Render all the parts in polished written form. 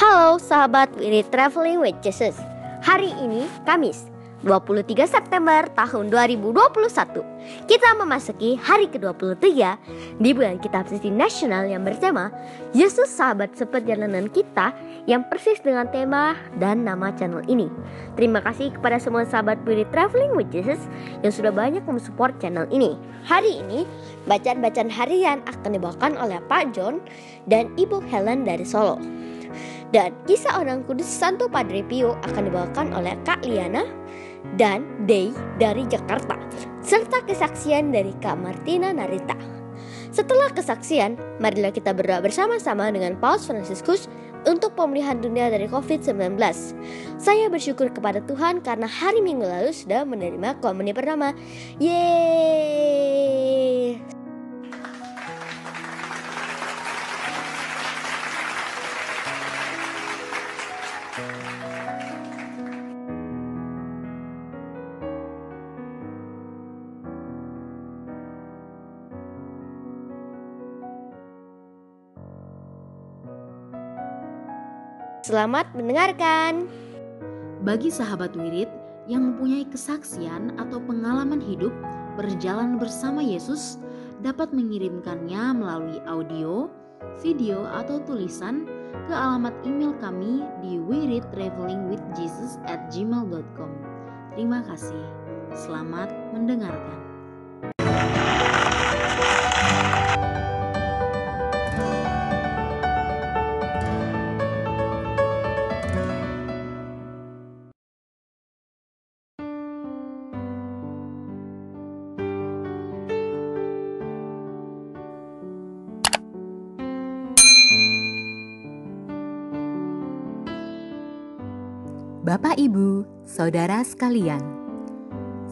Halo sahabat Wirid Traveling with Jesus. Hari ini Kamis 23 September tahun 2021. Kita memasuki hari ke-23 di bulan kitab suci nasional yang bersama Yesus Sahabat Seperjalanan Kita, yang persis dengan tema dan nama channel ini. Terima kasih kepada semua sahabat Wirid Traveling with Jesus yang sudah banyak mensupport channel ini. Hari ini bacaan-bacaan harian akan dibawakan oleh Pak John dan Ibu Helen dari Solo. Dan kisah orang kudus Santo Padre Pio akan dibawakan oleh Kak Liana dan Day dari Jakarta, serta kesaksian dari Kak Martina Narita. Setelah kesaksian, marilah kita berdoa bersama-sama dengan Paus Fransiskus untuk pemulihan dunia dari COVID-19. Saya bersyukur kepada Tuhan karena hari Minggu lalu sudah menerima komuni pertama. Yeay! Selamat mendengarkan. Bagi sahabat wirid yang mempunyai kesaksian atau pengalaman hidup berjalan bersama Yesus, dapat mengirimkannya melalui audio, video, atau tulisan ke alamat email kami di wiridtravelingwithjesus@gmail.com. Terima kasih. Selamat mendengarkan. Bapak, Ibu, Saudara sekalian,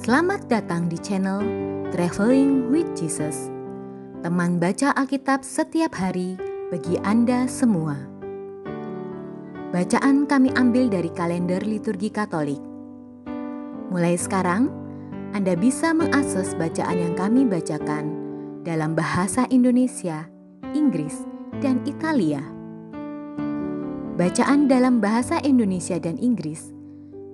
selamat datang di channel Traveling with Jesus, teman baca Alkitab setiap hari bagi Anda semua. Bacaan kami ambil dari kalender liturgi Katolik. Mulai sekarang, Anda bisa mengakses bacaan yang kami bacakan dalam bahasa Indonesia, Inggris, dan Italia. Bacaan dalam bahasa Indonesia dan Inggris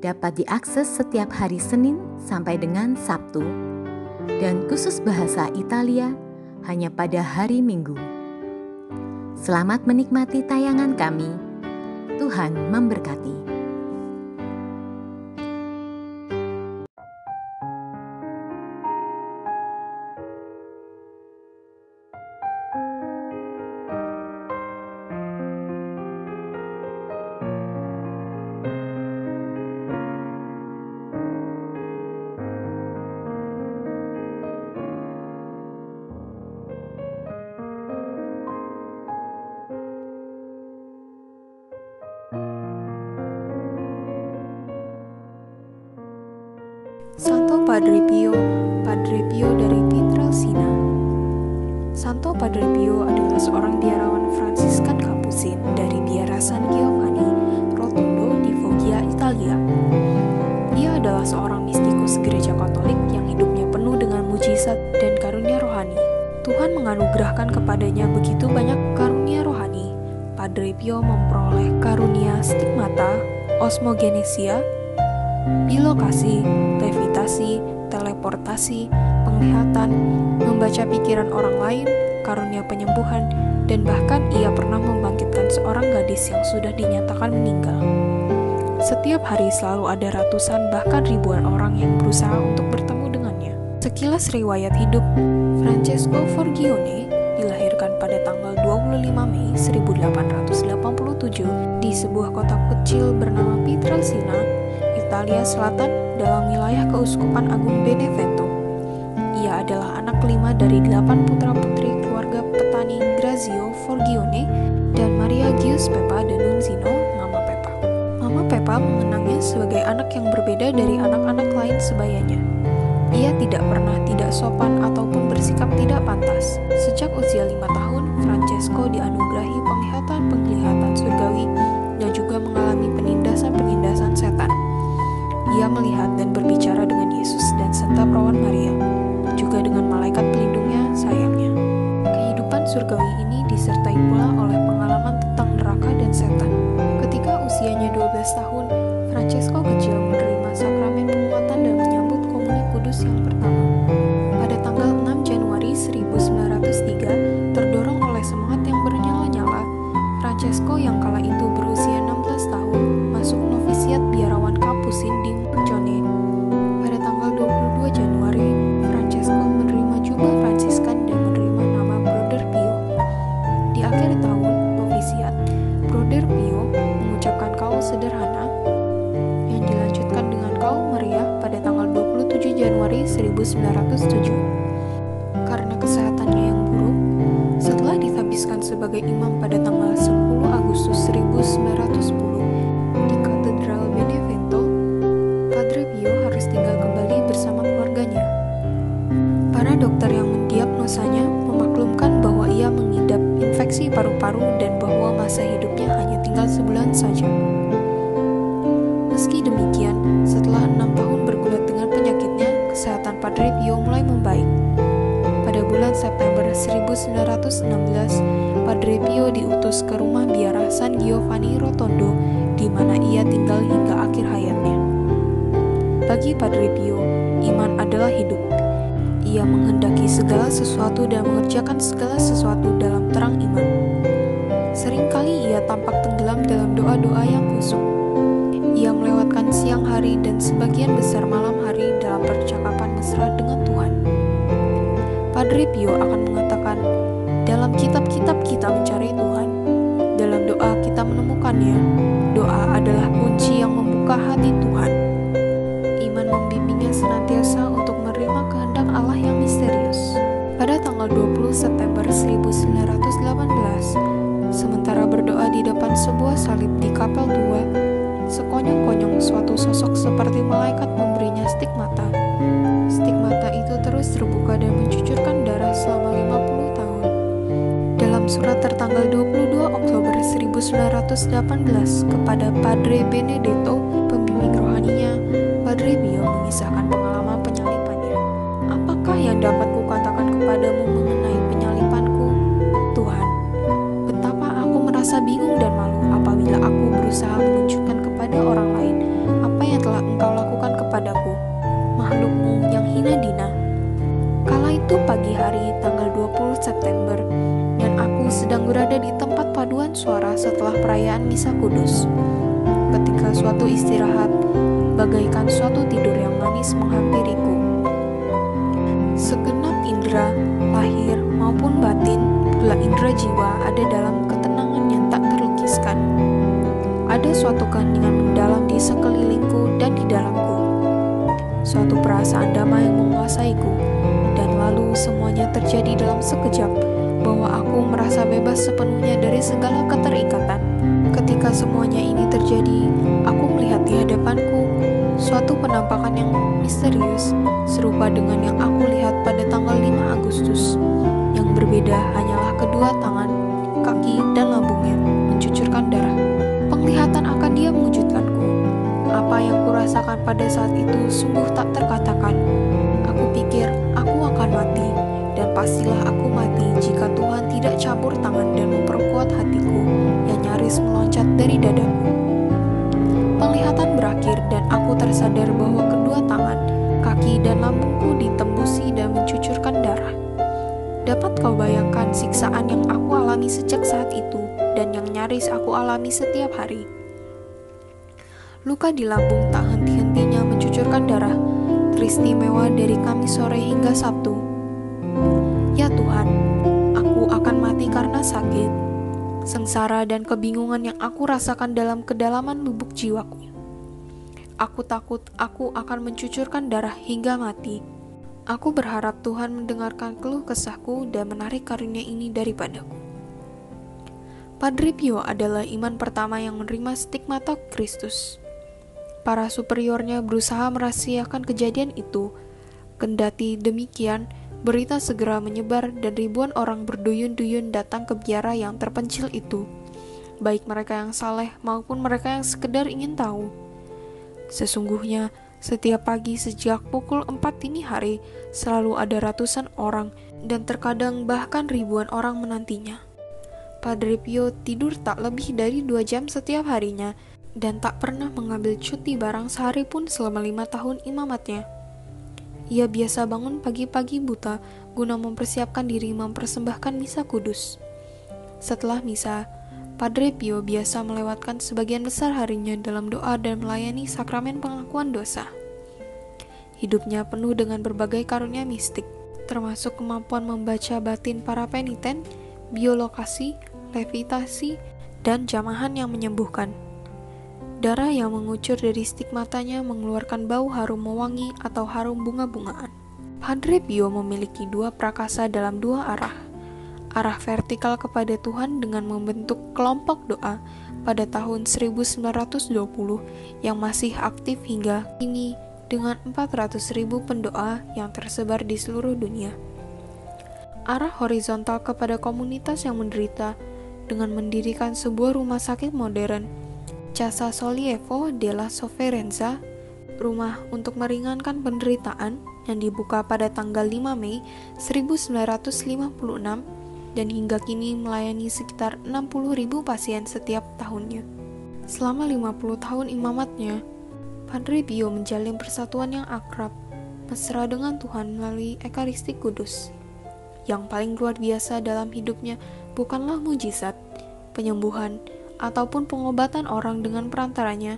dapat diakses setiap hari Senin sampai dengan Sabtu, dan khusus bahasa Italia hanya pada hari Minggu. Selamat menikmati tayangan kami. Tuhan memberkati. Santo Padre Pio dari Pietrelcina. Santo Padre Pio adalah seorang biarawan Fransiskan Kapusin dari biara San Giovanni Rotondo di Foggia, Italia. Ia adalah seorang mistikus gereja Katolik yang hidupnya penuh dengan mujizat dan karunia rohani. Tuhan menganugerahkan kepadanya begitu banyak karunia rohani. Padre Pio memperoleh karunia stigmata, osmogenesia, bilokasi, levitasi, teleportasi, penglihatan, membaca pikiran orang lain, karunia penyembuhan, dan bahkan ia pernah membangkitkan seorang gadis yang sudah dinyatakan meninggal. Setiap hari selalu ada ratusan bahkan ribuan orang yang berusaha untuk bertemu dengannya. Sekilas riwayat hidup, Francesco Forgione dilahirkan pada tanggal 25 Mei 1887 di sebuah kota kecil bernama Pietrelcina, Italia Selatan, dalam wilayah Keuskupan Agung Benevento. Ia adalah anak kelima dari 8 putra-putri keluarga petani Grazio Forgione dan Maria Giuseppa D'Annunzio, Mama Pepa. Mama Pepa mengenangnya sebagai anak yang berbeda dari anak-anak lain sebayanya. Ia tidak pernah tidak sopan ataupun bersikap tidak pantas. Sejak usia 5 tahun, Francesco dianugerahi penglihatan surgawi dan juga mengalami penindasan setan. Ia melihat dan berbicara dengan Yesus dan serta perawan Maria, juga dengan malaikat pelindungnya, sayangnya. Kehidupan surgawi ini disertai pula oleh pengalaman tentang neraka dan setan. Ketika sebagai imam pada tanggal 10 Agustus 1910 di Katedral Benevento, Padre Pio harus tinggal kembali bersama keluarganya. Para dokter yang mendiagnosanya memaklumkan bahwa ia mengidap infeksi paru-paru dan bahwa masa hidupnya hanya tinggal sebulan saja. Meski demikian, setelah 6 tahun bergulat dengan penyakitnya, kesehatan Padre Pio mulai membaik. Pada bulan September 1916, Padre Pio diutus ke rumah biara San Giovanni Rotondo, di mana ia tinggal hingga akhir hayatnya. Bagi Padre Pio, iman adalah hidup. Ia menghendaki segala sesuatu dan mengerjakan segala sesuatu dalam terang iman. Seringkali ia tampak tenggelam dalam doa-doa yang khusyuk. Ia melewatkan siang hari dan sebagian besar malam hari dalam percakapan mesra dengan Tuhan. Padre Pio akan mengatakan, dalam kitab-kitab kita mencari Tuhan, dalam doa kita menemukannya. Doa adalah kunci yang membuka hati Tuhan. Iman membimbingnya senantiasa untuk menerima kehendak Allah yang misterius. Pada tanggal 20 September 1918, sementara berdoa di depan sebuah salib di kapel tua, sekonyong-konyong suatu sosok seperti malaikat memberinya stigmata. Stigmata itu terus terbuka dan mencucurkan darah selama 50 tahun. Dalam surat tertanggal 22 Oktober 1918 kepada Padre Benedetto, pembimbing rohaninya, Padre Pio mengisahkan pengalaman penyalipannya. Apakah yang dapat kukatakan kepadamu mengenai penyalipanku? Tuhan, betapa aku merasa bingung dan malu apabila aku berusaha menunjukkan kepada orang lain apa yang telah Engkau lakukan kepadaku, makhlukmu yang hina dina. Kala itu pagi hari tanggal 20 September, dan aku sedang berada di tempat paduan suara setelah perayaan Misa Kudus. Ketika suatu istirahat, bagaikan suatu tidur yang manis menghampiriku. Segenap indera, lahir maupun batin, pula indera jiwa ada dalam ketenangan yang tak terlukiskan. Ada suatu keheningan mendalam di sekelilingku dan di dalamku. Suatu perasaan damai yang menguasaiku, dan lalu semuanya terjadi dalam sekejap, bahwa aku merasa bebas sepenuhnya dari segala keterikatan. Ketika semuanya ini terjadi, aku melihat di hadapanku suatu penampakan yang misterius, serupa dengan yang aku lihat pada tanggal 5 Agustus. Yang berbeda hanyalah kedua tangan, kaki, dan lambungnya mencucurkan darah. Penglihatan akan dia mengejutkanku. Apa yang kurasakan pada saat itu sungguh tak terkatakan. Aku pikir aku akan mati, dan pastilah aku mati jika Tuhan tidak campur tangan dan memperkuat hatiku yang nyaris meloncat dari dadaku. Penglihatan berakhir dan aku tersadar bahwa kedua tangan, kaki, dan lambungku ditembusi dan mencucurkan darah. Dapat kau bayangkan siksaan yang aku alami sejak saat itu dan yang nyaris aku alami setiap hari. Luka di lambung tak henti-hentinya mencucurkan darah, teristimewa dari Kamis sore hingga Sabtu. Ya Tuhan, aku akan mati karena sakit, sengsara dan kebingungan yang aku rasakan dalam kedalaman lubuk jiwaku. Aku takut aku akan mencucurkan darah hingga mati. Aku berharap Tuhan mendengarkan keluh kesahku dan menarik karunia ini daripadaku. Padre Pio adalah iman pertama yang menerima stigmata Kristus. Para superiornya berusaha merahasiakan kejadian itu. Kendati demikian, berita segera menyebar dan ribuan orang berduyun-duyun datang ke biara yang terpencil itu, baik mereka yang saleh maupun mereka yang sekedar ingin tahu. Sesungguhnya, setiap pagi sejak pukul 4 dini hari, selalu ada ratusan orang dan terkadang bahkan ribuan orang menantinya. Padre Pio tidur tak lebih dari 2 jam setiap harinya dan tak pernah mengambil cuti barang sehari pun selama 5 tahun imamatnya. Ia biasa bangun pagi-pagi buta guna mempersiapkan diri mempersembahkan misa kudus. Setelah misa, Padre Pio biasa melewatkan sebagian besar harinya dalam doa dan melayani sakramen pengakuan dosa. Hidupnya penuh dengan berbagai karunia mistik, termasuk kemampuan membaca batin para peniten, biolokasi, levitasi, dan jamahan yang menyembuhkan. Darah yang mengucur dari stigmatanya mengeluarkan bau harum mewangi atau harum bunga-bungaan. Padre Pio memiliki 2 prakasa dalam 2 arah. arah vertikal kepada Tuhan dengan membentuk kelompok doa pada tahun 1920 yang masih aktif hingga kini dengan 400.000 pendoa yang tersebar di seluruh dunia. Arah horizontal kepada komunitas yang menderita dengan mendirikan sebuah rumah sakit modern, Casa Sollievo della Sofferenza, rumah untuk meringankan penderitaan yang dibuka pada tanggal 5 Mei 1956 dan hingga kini melayani sekitar 60.000 pasien setiap tahunnya. Selama 50 tahun imamatnya, Padre Pio menjalin persatuan yang akrab, mesra dengan Tuhan melalui Ekaristi Kudus. Yang paling luar biasa dalam hidupnya bukanlah mujizat, penyembuhan, ataupun pengobatan orang dengan perantaranya,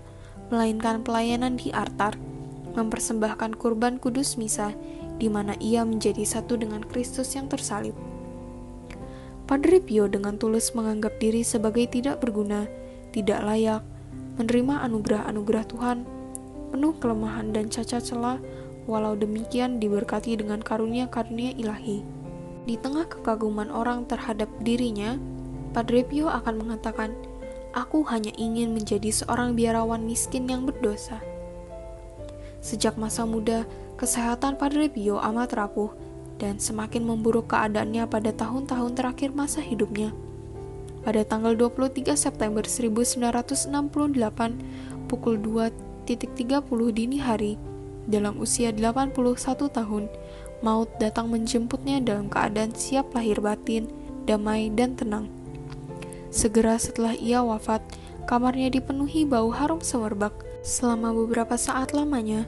melainkan pelayanan di altar, mempersembahkan kurban kudus misa, di mana ia menjadi satu dengan Kristus yang tersalib. Padre Pio dengan tulus menganggap diri sebagai tidak berguna, tidak layak, menerima anugerah-anugerah Tuhan, penuh kelemahan dan cacat celah, walau demikian diberkati dengan karunia-karunia ilahi. Di tengah kekaguman orang terhadap dirinya, Padre Pio akan mengatakan, "Aku hanya ingin menjadi seorang biarawan miskin yang berdosa." Sejak masa muda, kesehatan Padre Pio amat rapuh, dan semakin memburuk keadaannya pada tahun-tahun terakhir masa hidupnya. Pada tanggal 23 September 1968, pukul 2.30 dini hari, dalam usia 81 tahun, maut datang menjemputnya dalam keadaan siap lahir batin, damai dan tenang. Segera setelah ia wafat, kamarnya dipenuhi bau harum semerbak selama beberapa saat lamanya,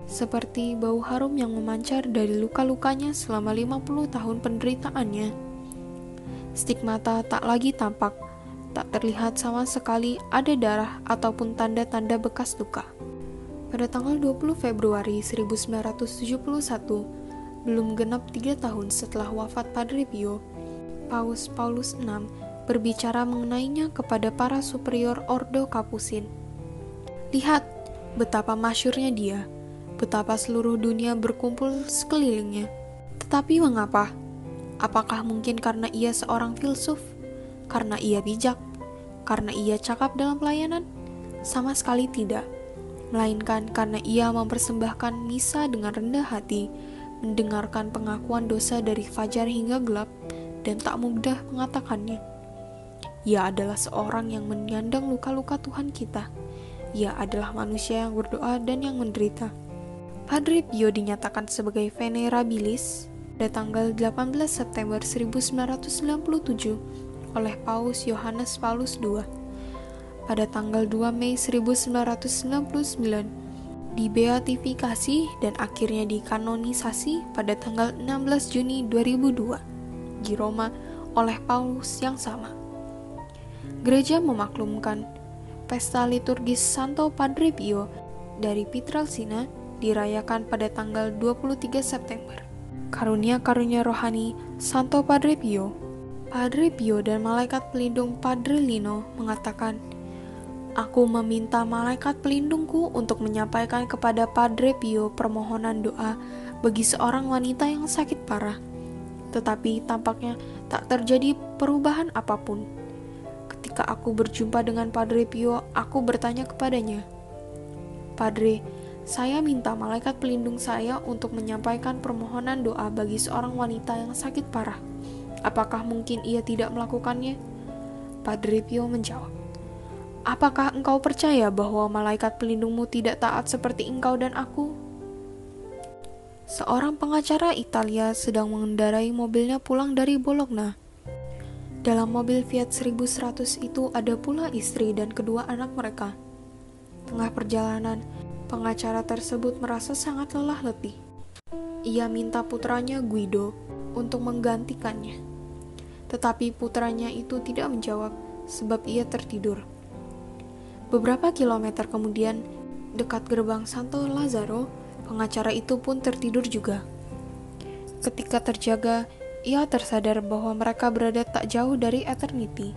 seperti bau harum yang memancar dari luka-lukanya selama 50 tahun penderitaannya. Stigmata tak lagi tampak, tak terlihat sama sekali ada darah ataupun tanda-tanda bekas luka. Pada tanggal 20 Februari 1971, belum genap 3 tahun setelah wafat Padre Pio, Paus Paulus VI berbicara mengenainya kepada para superior Ordo Kapusin. "Lihat betapa masyhurnya dia, betapa seluruh dunia berkumpul sekelilingnya. Tetapi mengapa? Apakah mungkin karena ia seorang filsuf? Karena ia bijak? Karena ia cakap dalam pelayanan? Sama sekali tidak. Melainkan karena ia mempersembahkan misa dengan rendah hati, mendengarkan pengakuan dosa dari fajar hingga gelap, dan tak mudah mengatakannya. Ia adalah seorang yang menyandang luka-luka Tuhan kita. Ia adalah manusia yang berdoa dan yang menderita." Padre Pio dinyatakan sebagai venerabilis pada tanggal 18 September 1997 oleh Paus Yohanes Paulus II. Pada tanggal 2 Mei 1999 dibeatifikasi dan akhirnya dikanonisasi pada tanggal 16 Juni 2002 di Roma oleh Paulus yang sama. Gereja memaklumkan pesta liturgis Santo Padre Pio dari Pietrelcina dirayakan pada tanggal 23 September. Karunia-karunia rohani Santo Padre Pio. Padre Pio dan malaikat pelindung Padre Lino mengatakan, "Aku meminta malaikat pelindungku untuk menyampaikan kepada Padre Pio permohonan doa bagi seorang wanita yang sakit parah. Tetapi tampaknya tak terjadi perubahan apapun. Ketika aku berjumpa dengan Padre Pio, aku bertanya kepadanya, 'Padre, saya minta malaikat pelindung saya untuk menyampaikan permohonan doa bagi seorang wanita yang sakit parah. Apakah mungkin ia tidak melakukannya?' Padre Pio menjawab, 'Apakah engkau percaya bahwa malaikat pelindungmu tidak taat seperti engkau dan aku?' Seorang pengacara Italia sedang mengendarai mobilnya pulang dari Bologna. Dalam mobil Fiat 1100 itu ada pula istri dan kedua anak mereka. Tengah perjalanan, pengacara tersebut merasa sangat lelah letih. Ia minta putranya Guido untuk menggantikannya. Tetapi putranya itu tidak menjawab sebab ia tertidur. Beberapa kilometer kemudian, dekat gerbang Santo Lazzaro, pengacara itu pun tertidur juga. Ketika terjaga, ia tersadar bahwa mereka berada tak jauh dari eternity.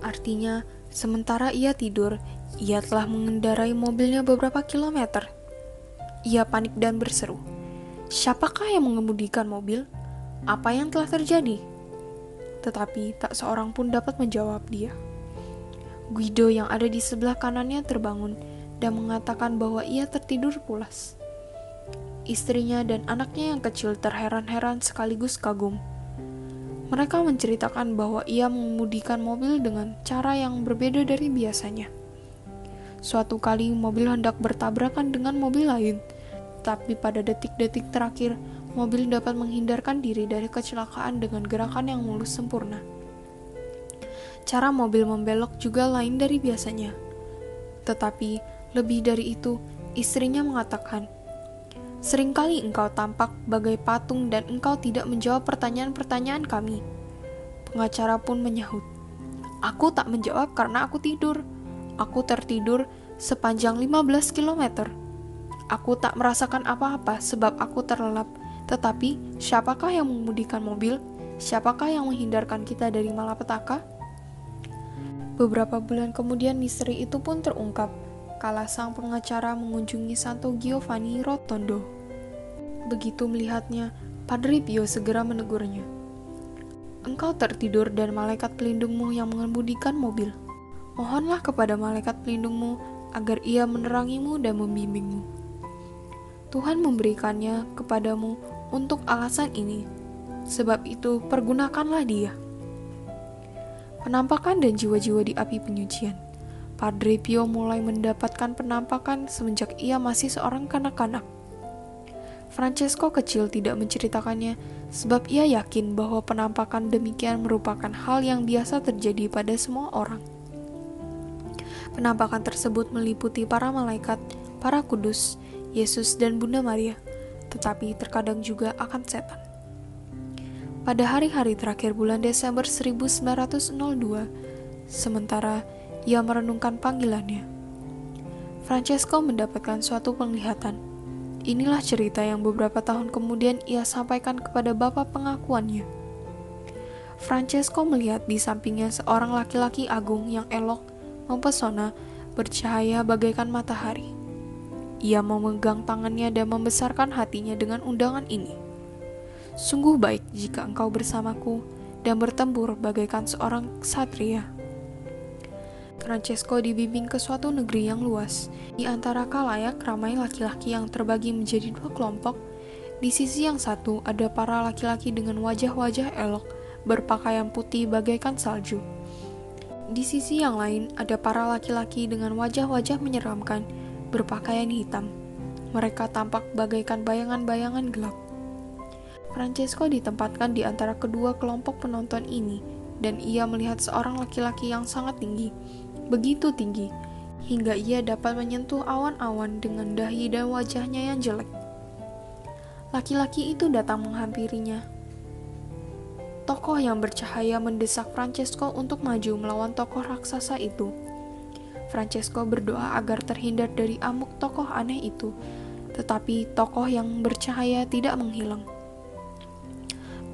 Artinya, sementara ia tidur, ia telah mengendarai mobilnya beberapa kilometer. Ia panik dan berseru, "Siapakah yang mengemudikan mobil? Apa yang telah terjadi?" tetapi tak seorang pun dapat menjawab dia. Guido yang ada di sebelah kanannya terbangun dan mengatakan bahwa ia tertidur pulas. Istrinya dan anaknya yang kecil terheran-heran sekaligus kagum. Mereka menceritakan bahwa ia mengemudikan mobil dengan cara yang berbeda dari biasanya. Suatu kali mobil hendak bertabrakan dengan mobil lain, tapi pada detik-detik terakhir, mobil dapat menghindarkan diri dari kecelakaan dengan gerakan yang mulus sempurna. Cara mobil membelok juga lain dari biasanya. Tetapi, lebih dari itu, istrinya mengatakan, "Seringkali engkau tampak bagai patung dan engkau tidak menjawab pertanyaan-pertanyaan kami." Pengacara pun menyahut, "Aku tak menjawab karena aku tidur. Aku tertidur sepanjang 15 km. Aku tak merasakan apa-apa sebab aku terlelap. Tetapi, siapakah yang mengemudikan mobil? Siapakah yang menghindarkan kita dari malapetaka?" Beberapa bulan kemudian misteri itu pun terungkap, kala sang pengacara mengunjungi Santo Giovanni Rotondo. Begitu melihatnya, Padre Pio segera menegurnya. "Engkau tertidur dan malaikat pelindungmu yang mengemudikan mobil. Mohonlah kepada malaikat pelindungmu agar ia menerangimu dan membimbingmu. Tuhan memberikannya kepadamu untuk alasan ini, sebab itu pergunakanlah dia." Penampakan dan jiwa-jiwa di api penyucian. Padre Pio mulai mendapatkan penampakan semenjak ia masih seorang kanak-kanak. Francesco kecil tidak menceritakannya sebab ia yakin bahwa penampakan demikian merupakan hal yang biasa terjadi pada semua orang. Penampakan tersebut meliputi para malaikat, para kudus, Yesus dan Bunda Maria, tetapi terkadang juga akan setan. Pada hari-hari terakhir bulan Desember 1902, sementara ia merenungkan panggilannya, Francesco mendapatkan suatu penglihatan. Inilah cerita yang beberapa tahun kemudian ia sampaikan kepada bapa pengakuannya. Francesco melihat di sampingnya seorang laki-laki agung yang elok, mempesona, bercahaya bagaikan matahari. Ia memegang tangannya dan membesarkan hatinya dengan undangan ini. "Sungguh baik jika engkau bersamaku dan bertempur bagaikan seorang ksatria." Francesco dibimbing ke suatu negeri yang luas. Di antara khalayak ramai laki-laki yang terbagi menjadi dua kelompok. Di sisi yang satu ada para laki-laki dengan wajah-wajah elok, berpakaian putih bagaikan salju. Di sisi yang lain ada para laki-laki dengan wajah-wajah menyeramkan, berpakaian hitam. Mereka tampak bagaikan bayangan-bayangan gelap. Francesco ditempatkan di antara kedua kelompok penonton ini, dan ia melihat seorang laki-laki yang sangat tinggi, begitu tinggi, hingga ia dapat menyentuh awan-awan dengan dahi dan wajahnya yang jelek. Laki-laki itu datang menghampirinya. Tokoh yang bercahaya mendesak Francesco untuk maju melawan tokoh raksasa itu. Francesco berdoa agar terhindar dari amuk tokoh aneh itu, tetapi tokoh yang bercahaya tidak menghilang.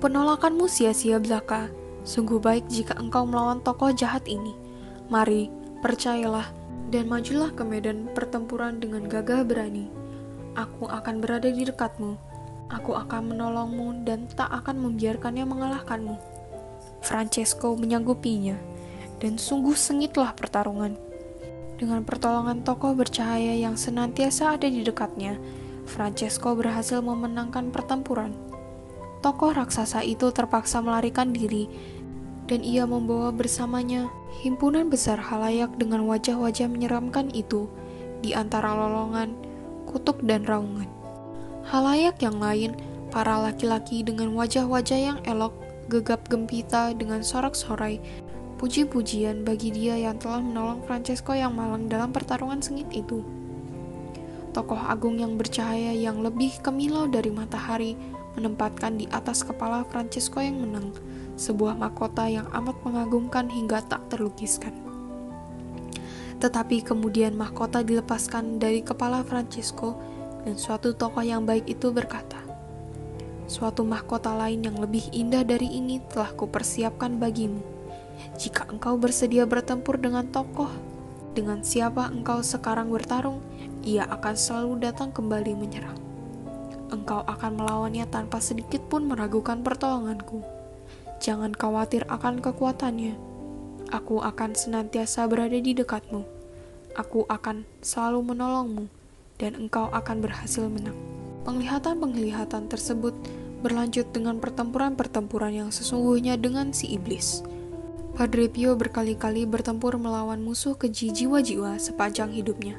"Penolakanmu sia-sia belaka. Sungguh baik jika engkau melawan tokoh jahat ini. Mari, percayalah, dan majulah ke medan pertempuran dengan gagah berani. Aku akan berada di dekatmu. Aku akan menolongmu dan tak akan membiarkannya mengalahkanmu." Francesco menyanggupinya, dan sungguh sengitlah pertarungan. Dengan pertolongan tokoh bercahaya yang senantiasa ada di dekatnya, Francesco berhasil memenangkan pertempuran. Tokoh raksasa itu terpaksa melarikan diri, dan ia membawa bersamanya himpunan besar halayak dengan wajah-wajah menyeramkan itu di antara lolongan, kutuk, dan raungan. Halayak yang lain, para laki-laki dengan wajah-wajah yang elok, gegap gempita dengan sorak-sorai, puji-pujian bagi dia yang telah menolong Francesco yang malang dalam pertarungan sengit itu. Tokoh agung yang bercahaya yang lebih kemilau dari matahari menempatkan di atas kepala Francesco yang menang sebuah mahkota yang amat mengagumkan hingga tak terlukiskan. Tetapi kemudian mahkota dilepaskan dari kepala Francesco, dan suatu tokoh yang baik itu berkata, "Suatu mahkota lain yang lebih indah dari ini telah kupersiapkan bagimu. Jika engkau bersedia bertempur dengan tokoh, dengan siapa engkau sekarang bertarung, ia akan selalu datang kembali menyerang. Engkau akan melawannya tanpa sedikit pun meragukan pertolonganku. Jangan khawatir akan kekuatannya. Aku akan senantiasa berada di dekatmu. Aku akan selalu menolongmu, dan engkau akan berhasil menang. Penglihatan-penglihatan tersebut berlanjut dengan pertempuran-pertempuran yang sesungguhnya dengan si iblis. Padre Pio berkali-kali bertempur melawan musuh keji jiwa-jiwa sepanjang hidupnya.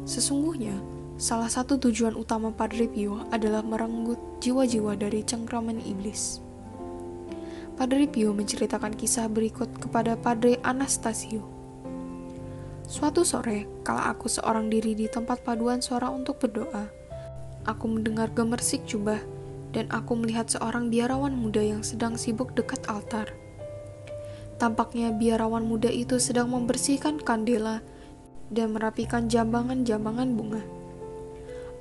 Sesungguhnya, salah satu tujuan utama Padre Pio adalah merenggut jiwa-jiwa dari cengkraman iblis. Padre Pio menceritakan kisah berikut kepada Padre Anastasio. Suatu sore, kala aku seorang diri di tempat paduan suara untuk berdoa, aku mendengar gemersik jubah dan aku melihat seorang biarawan muda yang sedang sibuk dekat altar. Tampaknya biarawan muda itu sedang membersihkan kandela dan merapikan jambangan-jambangan bunga.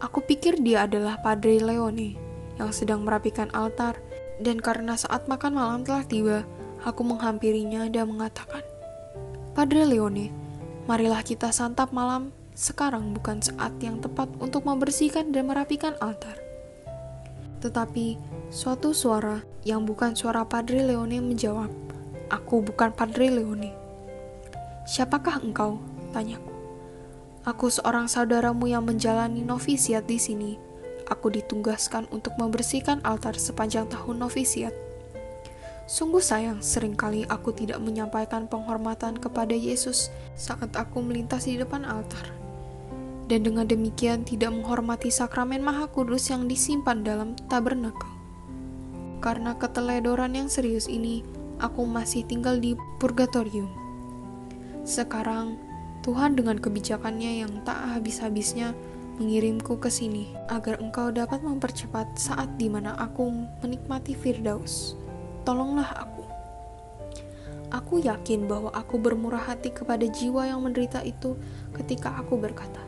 Aku pikir dia adalah Padre Leone yang sedang merapikan altar, dan karena saat makan malam telah tiba, aku menghampirinya dan mengatakan, "Padre Leone, marilah kita santap malam. Sekarang bukan saat yang tepat untuk membersihkan dan merapikan altar." Tetapi suatu suara yang bukan suara Padre Leone menjawab, "Aku bukan Padre Leone." "Siapakah engkau?" tanyaku. "Aku seorang saudaramu yang menjalani novisiat di sini. Aku ditugaskan untuk membersihkan altar sepanjang tahun novisiat. Sungguh sayang, seringkali aku tidak menyampaikan penghormatan kepada Yesus saat aku melintas di depan altar. Dan dengan demikian tidak menghormati sakramen Maha Kudus yang disimpan dalam tabernakel. Karena keteledoran yang serius ini, aku masih tinggal di purgatorium. Sekarang, Tuhan dengan kebijakannya yang tak habis-habisnya mengirimku ke sini agar engkau dapat mempercepat saat di mana aku menikmati Firdaus. Tolonglah aku. Aku yakin bahwa aku bermurah hati kepada jiwa yang menderita itu ketika aku berkata,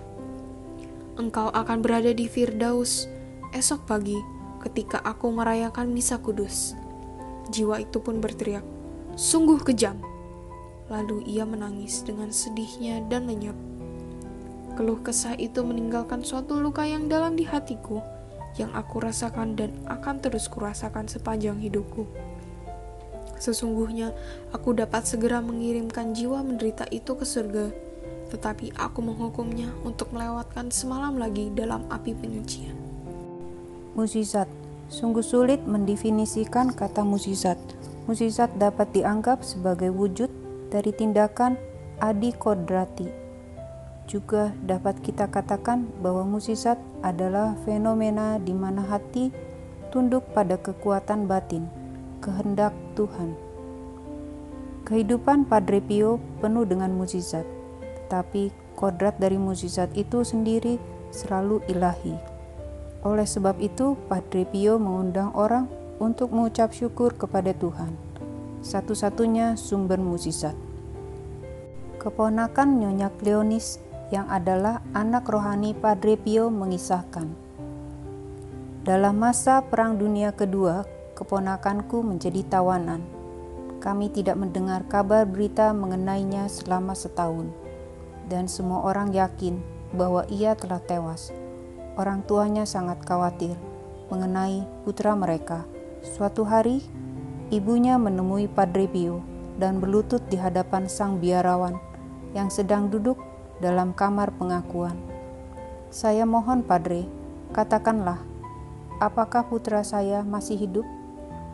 engkau akan berada di Firdaus esok pagi ketika aku merayakan misa kudus. Jiwa itu pun berteriak, sungguh kejam. Lalu ia menangis dengan sedihnya dan lenyap. Keluh kesah itu meninggalkan suatu luka yang dalam di hatiku, yang aku rasakan dan akan terus kurasakan sepanjang hidupku. Sesungguhnya, aku dapat segera mengirimkan jiwa menderita itu ke surga, tetapi aku menghukumnya untuk melewatkan semalam lagi dalam api penyucian. Mukjizat. Sungguh sulit mendefinisikan kata mukjizat. Mukjizat dapat dianggap sebagai wujud dari tindakan adi kodrati. Juga dapat kita katakan bahwa mukjizat adalah fenomena di mana hati tunduk pada kekuatan batin, kehendak Tuhan. Kehidupan Padre Pio penuh dengan mukjizat, tetapi kodrat dari mukjizat itu sendiri selalu ilahi. Oleh sebab itu, Padre Pio mengundang orang untuk mengucap syukur kepada Tuhan, satu-satunya sumber mukjizat. Keponakan Nyonya Cleonis yang adalah anak rohani Padre Pio mengisahkan, dalam masa Perang Dunia Kedua, keponakanku menjadi tawanan. Kami tidak mendengar kabar berita mengenainya selama setahun, dan semua orang yakin bahwa ia telah tewas. Orang tuanya sangat khawatir mengenai putra mereka. Suatu hari, ibunya menemui Padre Pio dan berlutut di hadapan sang biarawan yang sedang duduk dalam kamar pengakuan. Saya mohon Padre, katakanlah, apakah putra saya masih hidup?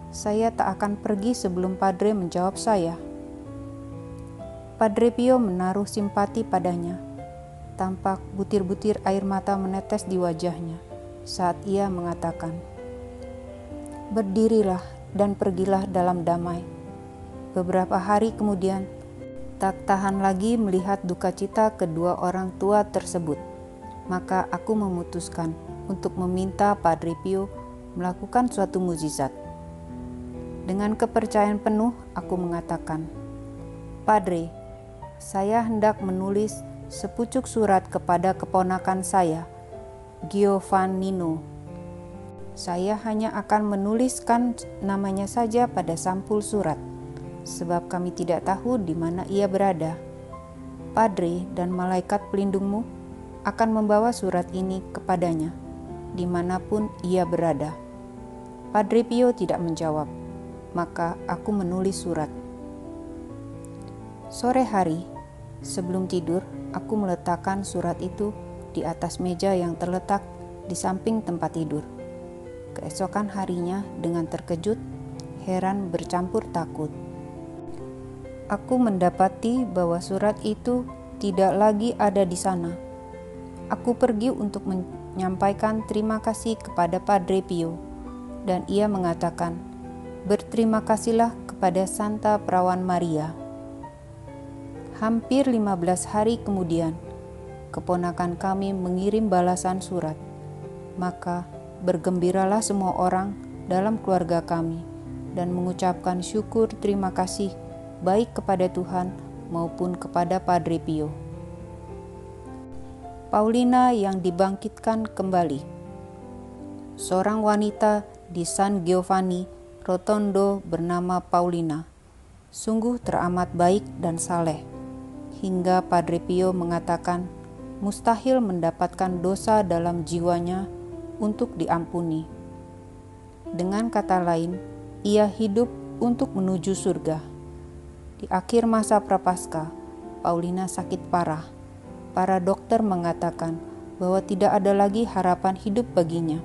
Saya tak akan pergi sebelum Padre menjawab saya. Padre Pio menaruh simpati padanya. Tampak butir-butir air mata menetes di wajahnya saat ia mengatakan, berdirilah dan pergilah dalam damai. Beberapa hari kemudian, tak tahan lagi melihat duka cita kedua orang tua tersebut, maka aku memutuskan untuk meminta Padre Pio melakukan suatu mukjizat. Dengan kepercayaan penuh, aku mengatakan, Padre, saya hendak menulis sepucuk surat kepada keponakan saya, Giovannino. Saya hanya akan menuliskan namanya saja pada sampul surat, sebab kami tidak tahu di mana ia berada. Padre dan malaikat pelindungmu akan membawa surat ini kepadanya, dimanapun ia berada. Padre Pio tidak menjawab. maka aku menulis surat. Sore hari, sebelum tidur, aku meletakkan surat itu di atas meja yang terletak di samping tempat tidur. Keesokan harinya, dengan terkejut, heran bercampur takut, aku mendapati bahwa surat itu tidak lagi ada di sana. Aku pergi untuk menyampaikan terima kasih kepada Padre Pio, dan ia mengatakan, "Berterima kasihlah kepada Santa Perawan Maria." Hampir 15 hari kemudian, keponakan kami mengirim balasan surat. Maka bergembiralah semua orang dalam keluarga kami dan mengucapkan syukur terima kasih baik kepada Tuhan maupun kepada Padre Pio. Paulina yang dibangkitkan kembali. Seorang wanita di San Giovanni Rotondo bernama Paulina sungguh teramat baik dan saleh, hingga Padre Pio mengatakan mustahil mendapatkan dosa dalam jiwanya untuk diampuni. Dengan kata lain, ia hidup untuk menuju surga. Di akhir masa Prapaskah, Paulina sakit parah. Para dokter mengatakan bahwa tidak ada lagi harapan hidup baginya.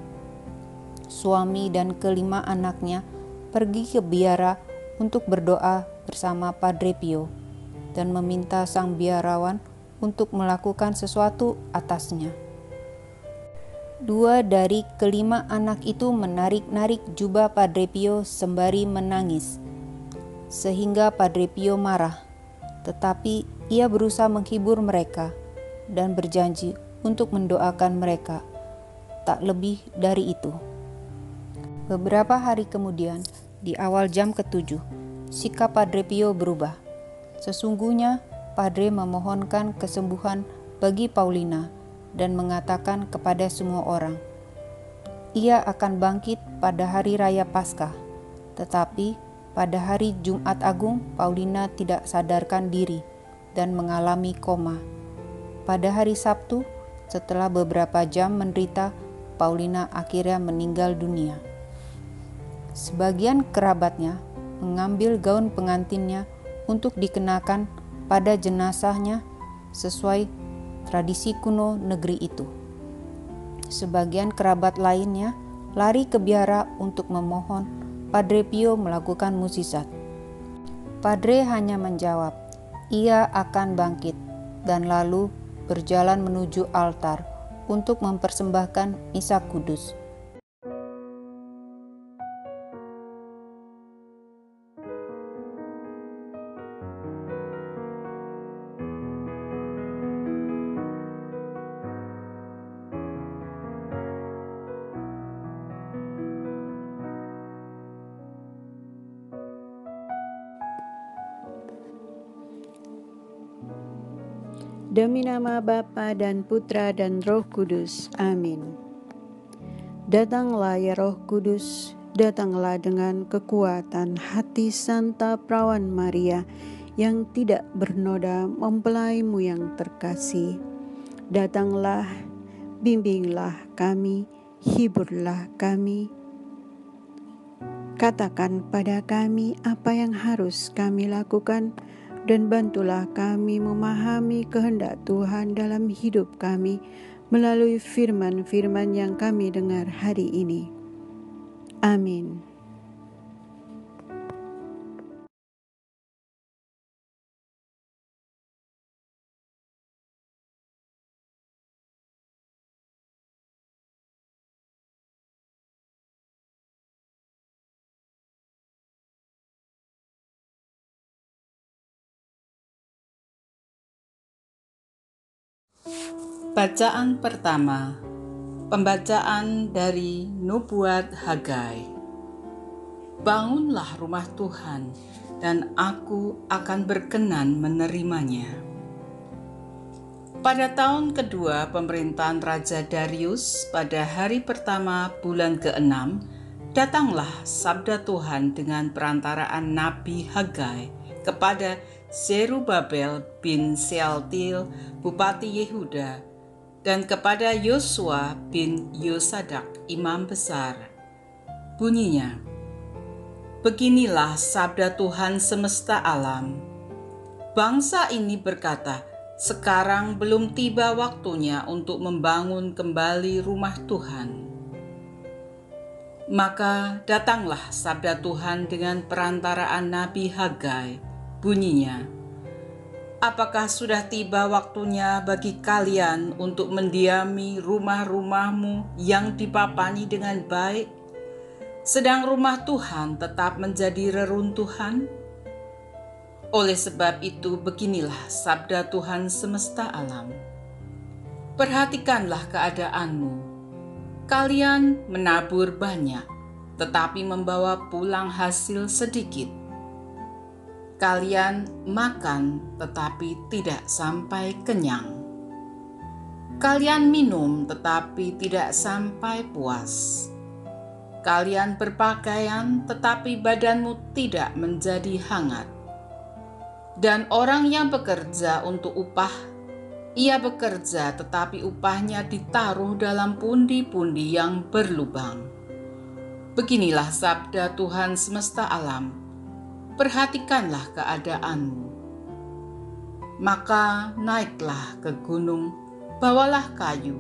Suami dan kelima anaknya pergi ke biara untuk berdoa bersama Padre Pio dan meminta sang biarawan untuk melakukan sesuatu atasnya. 2 dari kelima anak itu menarik-narik jubah Padre Pio sembari menangis, sehingga Padre Pio marah. Tetapi ia berusaha menghibur mereka dan berjanji untuk mendoakan mereka, tak lebih dari itu. Beberapa hari kemudian, di awal jam ke-7, sikap Padre Pio berubah. Sesungguhnya Padre memohonkan kesembuhan bagi Paulina dan mengatakan kepada semua orang, ia akan bangkit pada hari raya Paskah. Tetapi pada hari Jumat Agung, Paulina tidak sadarkan diri dan mengalami koma. Pada hari Sabtu, setelah beberapa jam menderita, Paulina akhirnya meninggal dunia. Sebagian kerabatnya mengambil gaun pengantinnya untuk dikenakan pada jenazahnya sesuai tradisi kuno negeri itu. Sebagian kerabat lainnya lari ke biara untuk memohon Padre Pio melakukan mukjizat. Padre hanya menjawab, ia akan bangkit, dan lalu berjalan menuju altar untuk mempersembahkan misa kudus. Demi nama Bapa dan Putra dan Roh Kudus. Amin. Datanglah ya Roh Kudus, datanglah dengan kekuatan hati Santa Perawan Maria yang tidak bernoda mempelaimu yang terkasih. Datanglah, bimbinglah kami, hiburlah kami. Katakan pada kami apa yang harus kami lakukan, dan bantulah kami memahami kehendak Tuhan dalam hidup kami melalui firman-firman yang kami dengar hari ini. Amin. Bacaan pertama, pembacaan dari Nubuat Hagai. Bangunlah rumah Tuhan, dan aku akan berkenan menerimanya. Pada tahun kedua pemerintahan Raja Darius, pada hari pertama bulan ke-6, datanglah sabda Tuhan dengan perantaraan Nabi Hagai kepada Zerubabel bin Sealtiel, Bupati Yehuda, dan kepada Yosua bin Yosadak, Imam Besar. Bunyinya, Beginilah sabda Tuhan semesta alam. Bangsa ini berkata, sekarang belum tiba waktunya untuk membangun kembali rumah Tuhan. Maka datanglah sabda Tuhan dengan perantaraan Nabi Hagai. Bunyinya, apakah sudah tiba waktunya bagi kalian untuk mendiami rumah-rumahmu yang dipapani dengan baik, sedang rumah Tuhan tetap menjadi reruntuhan? Oleh sebab itu, beginilah sabda Tuhan semesta alam. Perhatikanlah keadaanmu. Kalian menabur banyak, tetapi membawa pulang hasil sedikit. Kalian makan, tetapi tidak sampai kenyang. Kalian minum, tetapi tidak sampai puas. Kalian berpakaian, tetapi badanmu tidak menjadi hangat. Dan orang yang bekerja untuk upah, ia bekerja tetapi upahnya ditaruh dalam pundi-pundi yang berlubang. Beginilah sabda Tuhan semesta alam. Perhatikanlah keadaanmu. Maka naiklah ke gunung, bawalah kayu,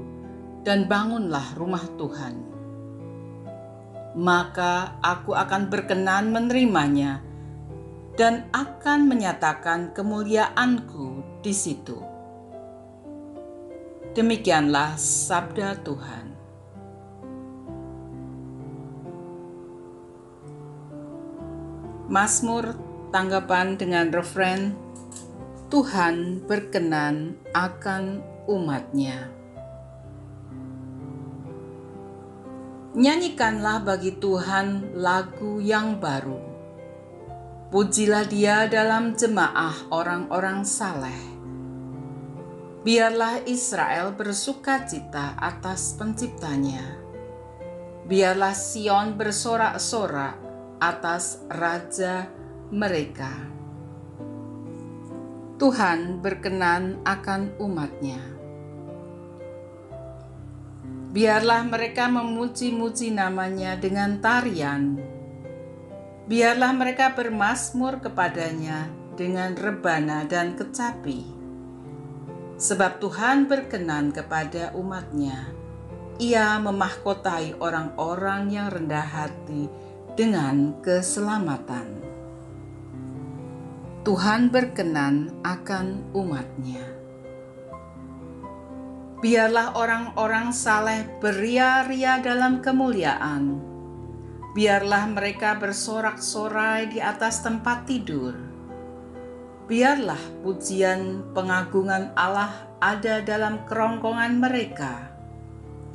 dan bangunlah rumah Tuhan. Maka aku akan berkenan menerimanya, dan akan menyatakan kemuliaanku di situ. Demikianlah sabda Tuhan. Mazmur tanggapan dengan refren, Tuhan berkenan akan umat-Nya. Nyanyikanlah bagi Tuhan lagu yang baru. Pujilah Dia dalam jemaah orang-orang saleh. Biarlah Israel bersukacita atas penciptanya. Biarlah Sion bersorak-sorak atas Raja mereka. Tuhan berkenan akan umat-Nya. Biarlah mereka memuji-muji nama-Nya dengan tarian. Biarlah mereka bermazmur kepadanya dengan rebana dan kecapi. Sebab Tuhan berkenan kepada umat-Nya. Ia memahkotai orang-orang yang rendah hati dengan keselamatan. Tuhan berkenan akan umat-Nya. Biarlah orang-orang saleh beria-ria dalam kemuliaan. Biarlah mereka bersorak-sorai di atas tempat tidur. Biarlah pujian pengagungan Allah ada dalam kerongkongan mereka.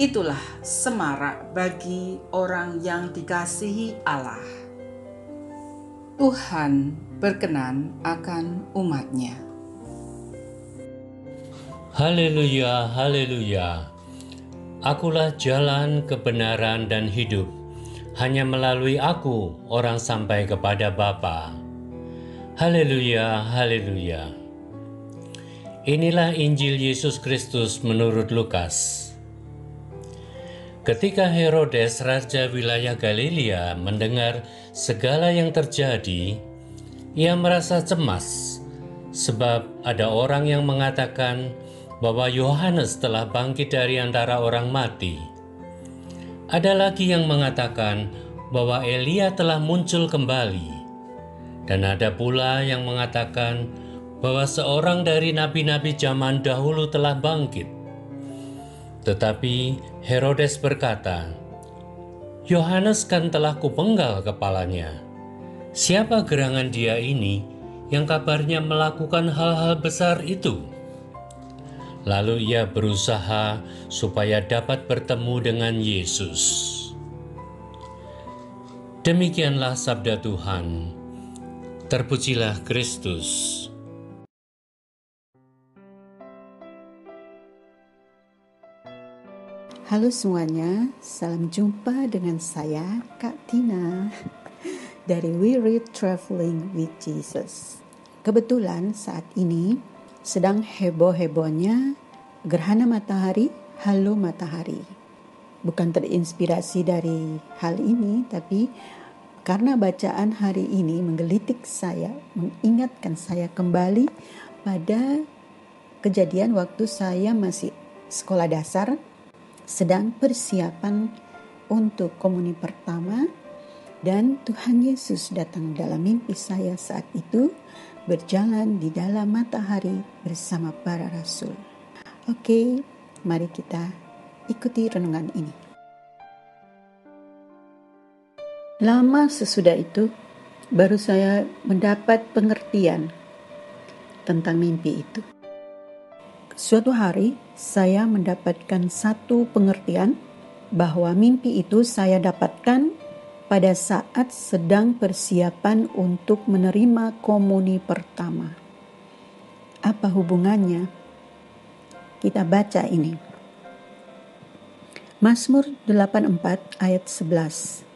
Itulah semarak bagi orang yang dikasihi Allah. Tuhan berkenan akan umat-Nya. Haleluya, haleluya. Akulah jalan, kebenaran, dan hidup. Hanya melalui aku orang sampai kepada Bapa. Haleluya, haleluya. Inilah Injil Yesus Kristus menurut Lukas. Ketika Herodes, raja wilayah Galilea, mendengar segala yang terjadi, ia merasa cemas, sebab ada orang yang mengatakan bahwa Yohanes telah bangkit dari antara orang mati. Ada lagi yang mengatakan bahwa Elia telah muncul kembali. Dan ada pula yang mengatakan bahwa seorang dari nabi-nabi zaman dahulu telah bangkit. Tetapi Herodes berkata, Yohanes kan telah kupenggal kepalanya. Siapa gerangan dia ini yang kabarnya melakukan hal-hal besar itu? Lalu ia berusaha supaya dapat bertemu dengan Yesus. Demikianlah sabda Tuhan. Terpujilah Kristus. Halo semuanya, salam jumpa dengan saya Kak Tina dari We Read Traveling with Jesus. Kebetulan saat ini sedang heboh-hebohnya gerhana matahari, halo matahari. Bukan terinspirasi dari hal ini, tapi karena bacaan hari ini menggelitik saya, mengingatkan saya kembali pada kejadian waktu saya masih sekolah dasar, sedang persiapan untuk komuni pertama, dan Tuhan Yesus datang dalam mimpi saya saat itu, berjalan di dalam matahari bersama para rasul. Oke, mari kita ikuti renungan ini. Lama sesudah itu, baru saya mendapat pengertian tentang mimpi itu. Suatu hari, saya mendapatkan satu pengertian bahwa mimpi itu saya dapatkan pada saat sedang persiapan untuk menerima komuni pertama. Apa hubungannya? Kita baca ini. Mazmur 84 ayat 11.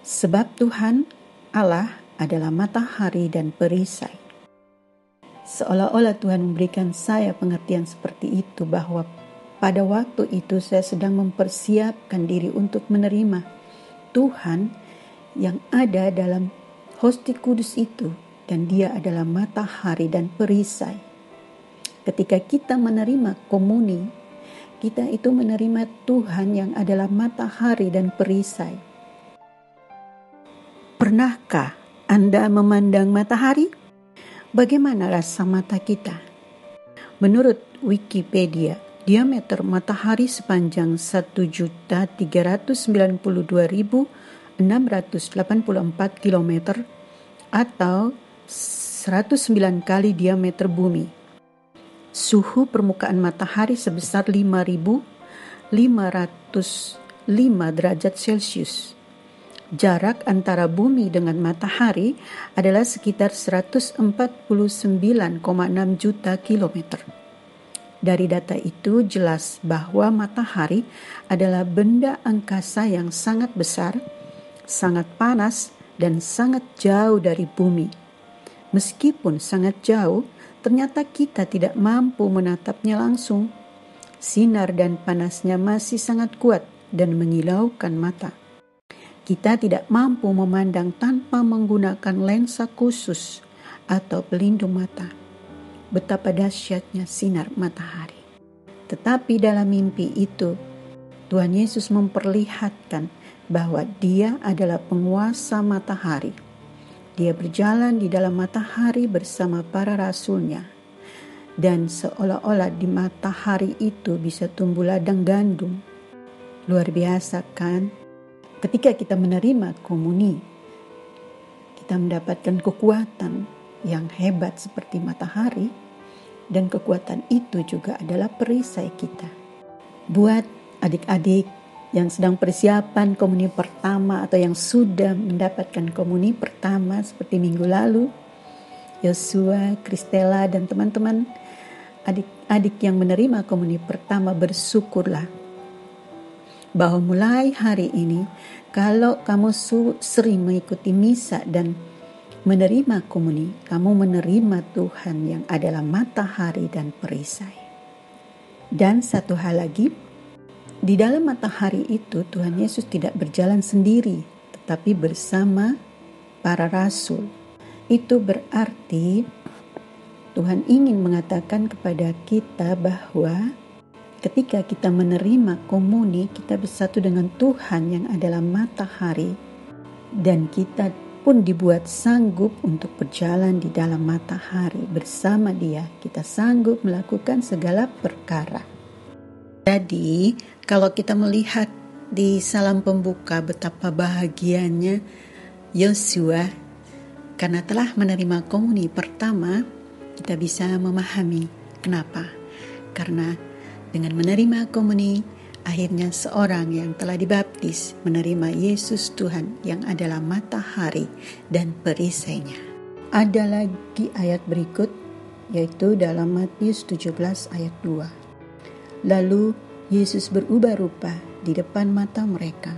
Sebab Tuhan Allah adalah matahari dan perisai. Seolah-olah Tuhan memberikan saya pengertian seperti itu, bahwa pada waktu itu saya sedang mempersiapkan diri untuk menerima Tuhan yang ada dalam Hosti Kudus itu, dan Dia adalah matahari dan perisai. Ketika kita menerima komuni, kita itu menerima Tuhan yang adalah matahari dan perisai. Pernahkah Anda memandang matahari? Bagaimana rasa mata kita? Menurut Wikipedia, diameter matahari sepanjang 1.392.684 km atau 109 kali diameter bumi. Suhu permukaan matahari sebesar 5.505 derajat Celcius. Jarak antara bumi dengan matahari adalah sekitar 149,6 juta kilometer. Dari data itu jelas bahwa matahari adalah benda angkasa yang sangat besar, sangat panas, dan sangat jauh dari bumi. Meskipun sangat jauh, ternyata kita tidak mampu menatapnya langsung. Sinar dan panasnya masih sangat kuat dan menyilaukan mata. Kita tidak mampu memandang tanpa menggunakan lensa khusus atau pelindung mata. Betapa dahsyatnya sinar matahari. Tetapi dalam mimpi itu, Tuhan Yesus memperlihatkan bahwa Dia adalah penguasa matahari. Dia berjalan di dalam matahari bersama para rasulnya. Dan seolah-olah di matahari itu bisa tumbuh ladang gandum. Luar biasa kan? Ketika kita menerima komuni, kita mendapatkan kekuatan yang hebat seperti matahari, dan kekuatan itu juga adalah perisai kita. Buat adik-adik yang sedang persiapan komuni pertama atau yang sudah mendapatkan komuni pertama seperti minggu lalu, Yosua, Kristela, dan teman-teman adik-adik yang menerima komuni pertama, bersyukurlah bahwa mulai hari ini, kalau kamu sering mengikuti misa dan menerima komuni, kamu menerima Tuhan yang adalah matahari dan perisai. Dan satu hal lagi, di dalam matahari itu Tuhan Yesus tidak berjalan sendiri, tetapi bersama para rasul. Itu berarti Tuhan ingin mengatakan kepada kita bahwa ketika kita menerima komuni, kita bersatu dengan Tuhan yang adalah matahari, dan kita pun dibuat sanggup untuk berjalan di dalam matahari bersama Dia. Kita sanggup melakukan segala perkara. Jadi, kalau kita melihat di salam pembuka betapa bahagianya Yosua karena telah menerima komuni pertama, kita bisa memahami kenapa. Karena dengan menerima komuni, akhirnya seorang yang telah dibaptis menerima Yesus Tuhan yang adalah matahari dan perisainya. Ada lagi ayat berikut, yaitu dalam Matius 17 ayat 2. Lalu Yesus berubah rupa di depan mata mereka.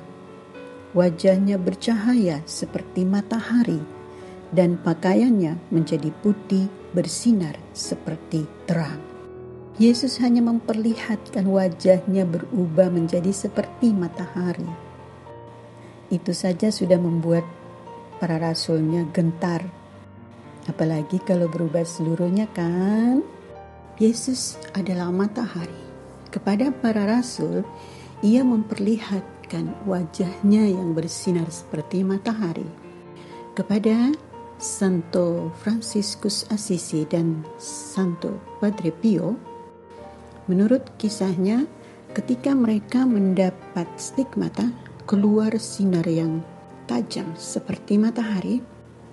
Wajahnya bercahaya seperti matahari, dan pakaiannya menjadi putih bersinar seperti terang. Yesus hanya memperlihatkan wajahnya berubah menjadi seperti matahari. Itu saja sudah membuat para rasulnya gentar. Apalagi kalau berubah seluruhnya kan. Yesus adalah matahari. Kepada para rasul, ia memperlihatkan wajahnya yang bersinar seperti matahari. Kepada Santo Fransiskus Assisi dan Santo Padre Pio, menurut kisahnya, ketika mereka mendapat stigmata, keluar sinar yang tajam seperti matahari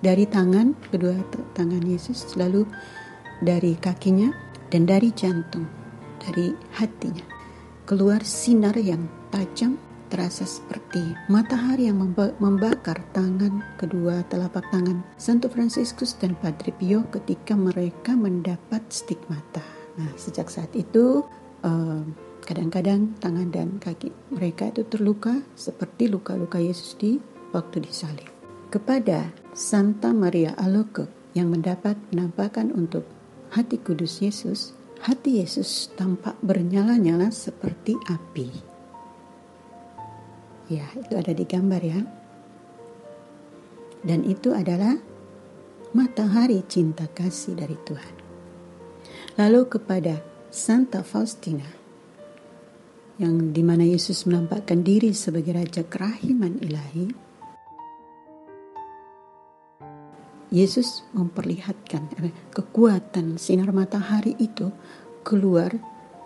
dari tangan, kedua tangan Yesus, lalu dari kakinya dan dari jantung, dari hatinya. Keluar sinar yang tajam, terasa seperti matahari yang membakar tangan, kedua telapak tangan Santo Fransiskus dan Padre Pio ketika mereka mendapat stigmata. Nah, sejak saat itu kadang-kadang tangan dan kaki mereka itu terluka seperti luka-luka Yesus di waktu disalib. Kepada Santa Maria Alacoque yang mendapat penampakan untuk hati kudus Yesus, hati Yesus tampak bernyala-nyala seperti api. Ya, itu ada di gambar ya. Dan itu adalah matahari cinta kasih dari Tuhan. Lalu kepada Santa Faustina, yang dimana Yesus menampakkan diri sebagai Raja Kerahiman Ilahi, Yesus memperlihatkan kekuatan sinar matahari itu keluar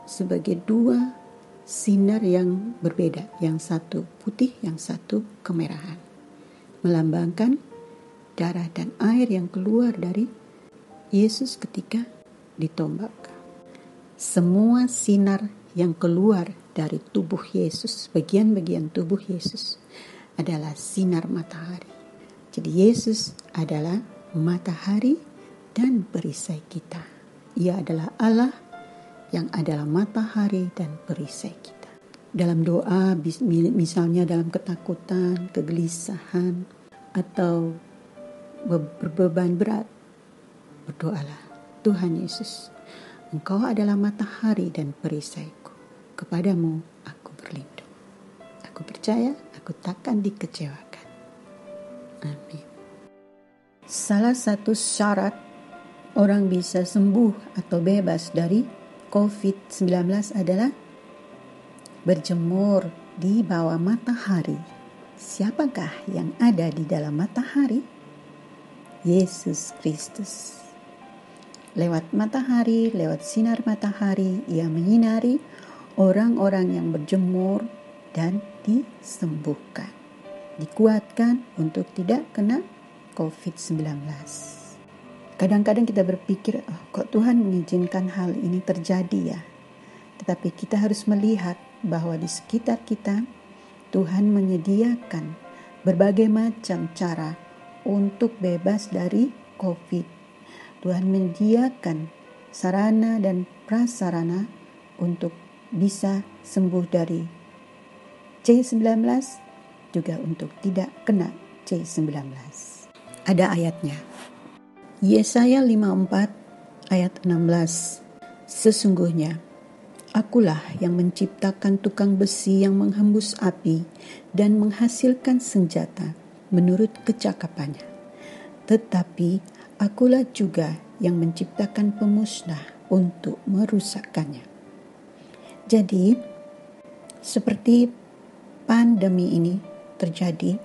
sebagai dua sinar yang berbeda, yang satu putih, yang satu kemerahan, melambangkan darah dan air yang keluar dari Yesus ketika ditombak. Semua sinar yang keluar dari tubuh Yesus, bagian-bagian tubuh Yesus, adalah sinar matahari. Jadi Yesus adalah matahari dan perisai kita. Ia adalah Allah yang adalah matahari dan perisai kita. Dalam doa, misalnya dalam ketakutan, kegelisahan, atau berbeban berat, berdoalah, Tuhan Yesus, Engkau adalah matahari dan perisaiku. Kepadamu aku berlindung. Aku percaya aku takkan dikecewakan. Amin. Salah satu syarat orang bisa sembuh atau bebas dari COVID-19 adalah berjemur di bawah matahari. Siapakah yang ada di dalam matahari? Yesus Kristus. Lewat matahari, lewat sinar matahari, ia menyinari orang-orang yang berjemur dan disembuhkan, dikuatkan untuk tidak kena COVID-19. Kadang-kadang kita berpikir, kok Tuhan mengizinkan hal ini terjadi ya? Tetapi kita harus melihat bahwa di sekitar kita, Tuhan menyediakan berbagai macam cara untuk bebas dari COVID. Tuhan menyediakan sarana dan prasarana untuk bisa sembuh dari C19, juga untuk tidak kena C19. Ada ayatnya. Yesaya 54 ayat 16. Sesungguhnya akulah yang menciptakan tukang besi yang menghembus api dan menghasilkan senjata menurut kecakapannya. Tetapi akulah juga yang menciptakan pemusnah untuk merusakkannya. Jadi, seperti pandemi ini terjadi,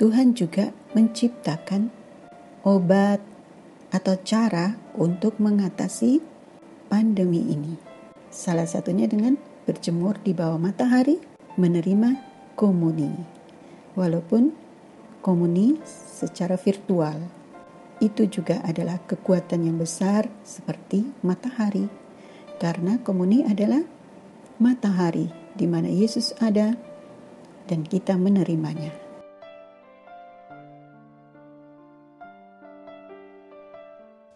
Tuhan juga menciptakan obat atau cara untuk mengatasi pandemi ini. Salah satunya dengan berjemur di bawah matahari, menerima komuni. Walaupun komuni secara virtual, itu juga adalah kekuatan yang besar seperti matahari. Karena komuni adalah matahari di mana Yesus ada dan kita menerimanya.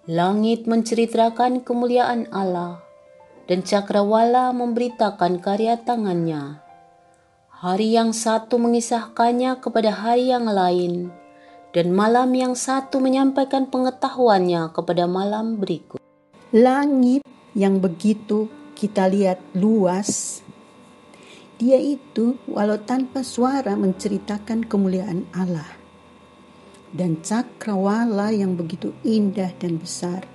Langit menceritakan kemuliaan Allah, dan cakrawala memberitakan karya tangannya. Hari yang satu mengisahkannya kepada hari yang lain, dan malam yang satu menyampaikan pengetahuannya kepada malam berikut. Langit yang begitu kita lihat luas, Dia itu walau tanpa suara menceritakan kemuliaan Allah dan cakrawala yang begitu indah dan besar,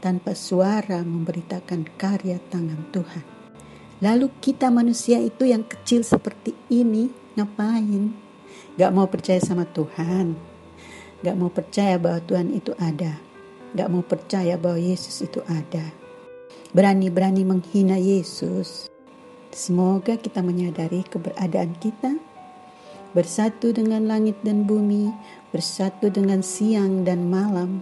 tanpa suara memberitakan karya tangan Tuhan. Lalu kita manusia itu yang kecil seperti ini ngapain? Gak mau percaya sama Tuhan, gak mau percaya bahwa Tuhan itu ada, gak mau percaya bahwa Yesus itu ada, berani-berani menghina Yesus. Semoga kita menyadari keberadaan kita, bersatu dengan langit dan bumi, bersatu dengan siang dan malam,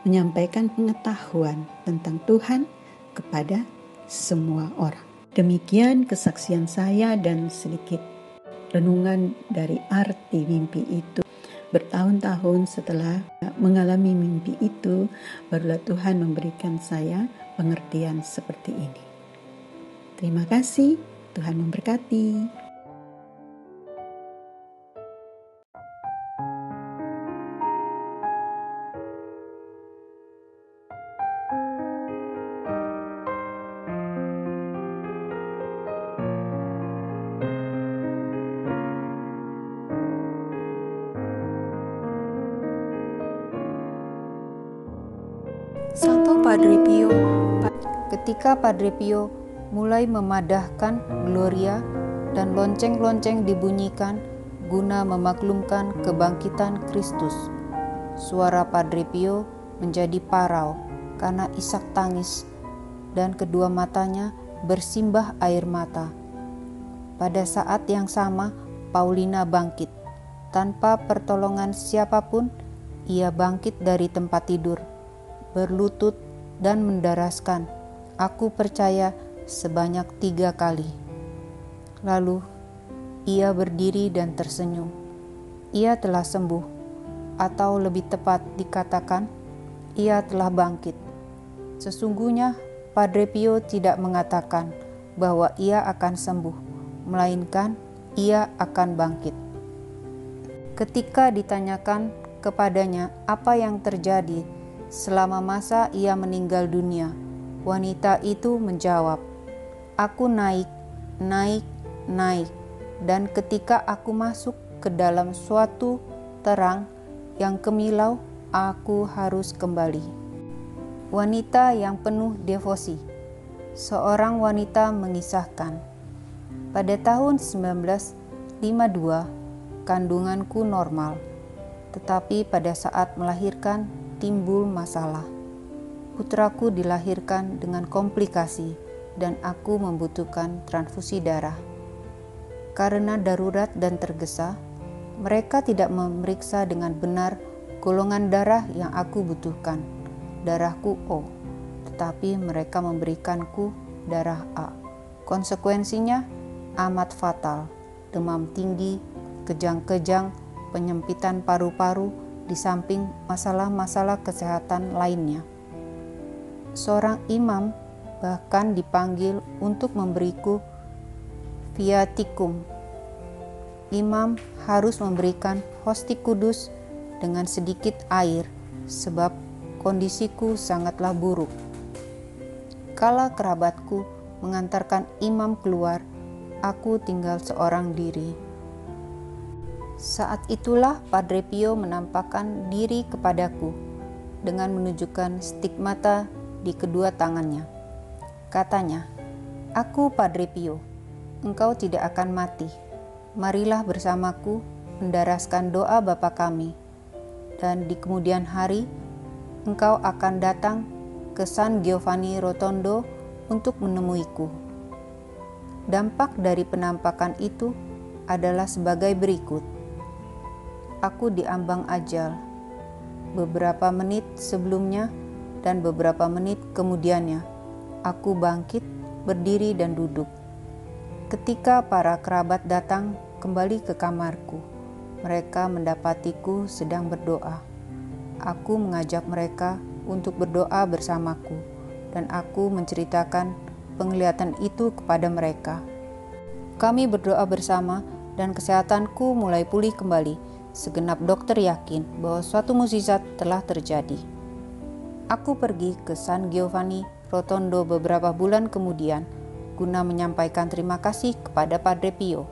menyampaikan pengetahuan tentang Tuhan kepada semua orang. Demikian kesaksian saya dan sedikit renungan dari arti mimpi itu. Bertahun-tahun setelah mengalami mimpi itu, barulah Tuhan memberikan saya pengertian seperti ini. Terima kasih, Tuhan memberkati. Santo Padre Pio. Ketika Padre Pio mulai memadahkan Gloria dan lonceng-lonceng dibunyikan guna memaklumkan kebangkitan Kristus, suara Padre Pio menjadi parau karena isak tangis dan kedua matanya bersimbah air mata. Pada saat yang sama, Paulina bangkit. Tanpa pertolongan siapapun, ia bangkit dari tempat tidur, berlutut dan mendaraskan, "Aku percaya," sebanyak 3 kali. Lalu ia berdiri dan tersenyum. Ia telah sembuh, atau lebih tepat dikatakan, ia telah bangkit. Sesungguhnya Padre Pio tidak mengatakan bahwa ia akan sembuh, melainkan ia akan bangkit. Ketika ditanyakan kepadanya apa yang terjadi selama masa ia meninggal dunia, wanita itu menjawab, "Aku naik, dan ketika aku masuk ke dalam suatu terang yang kemilau, aku harus kembali." Wanita yang penuh devosi. Seorang wanita mengisahkan, "Pada tahun 1952, kandunganku normal, tetapi pada saat melahirkan timbul masalah. Putraku dilahirkan dengan komplikasi dan aku membutuhkan transfusi darah. Karena darurat dan tergesa, mereka tidak memeriksa dengan benar golongan darah yang aku butuhkan, darahku O, tetapi mereka memberikanku darah A. Konsekuensinya amat fatal, demam tinggi, kejang-kejang, penyempitan paru-paru, di samping masalah-masalah kesehatan lainnya. Seorang imam bahkan dipanggil untuk memberiku viaticum. Imam harus memberikan hosti kudus dengan sedikit air sebab kondisiku sangatlah buruk. Kala kerabatku mengantarkan imam keluar, aku tinggal seorang diri. Saat itulah Padre Pio menampakkan diri kepadaku dengan menunjukkan stigmata di kedua tangannya. Katanya, "Aku Padre Pio, engkau tidak akan mati. Marilah bersamaku mendaraskan doa Bapa kami, dan di kemudian hari engkau akan datang ke San Giovanni Rotondo untuk menemuiku." Dampak dari penampakan itu adalah sebagai berikut. Aku diambang ajal beberapa menit sebelumnya dan beberapa menit kemudiannya. Aku bangkit, berdiri dan duduk. Ketika para kerabat datang kembali ke kamarku, mereka mendapatiku sedang berdoa. Aku mengajak mereka untuk berdoa bersamaku dan aku menceritakan penglihatan itu kepada mereka. Kami berdoa bersama dan kesehatanku mulai pulih kembali. Segenap dokter yakin bahwa suatu mukjizat telah terjadi. Aku pergi ke San Giovanni Rotondo beberapa bulan kemudian guna menyampaikan terima kasih kepada Padre Pio.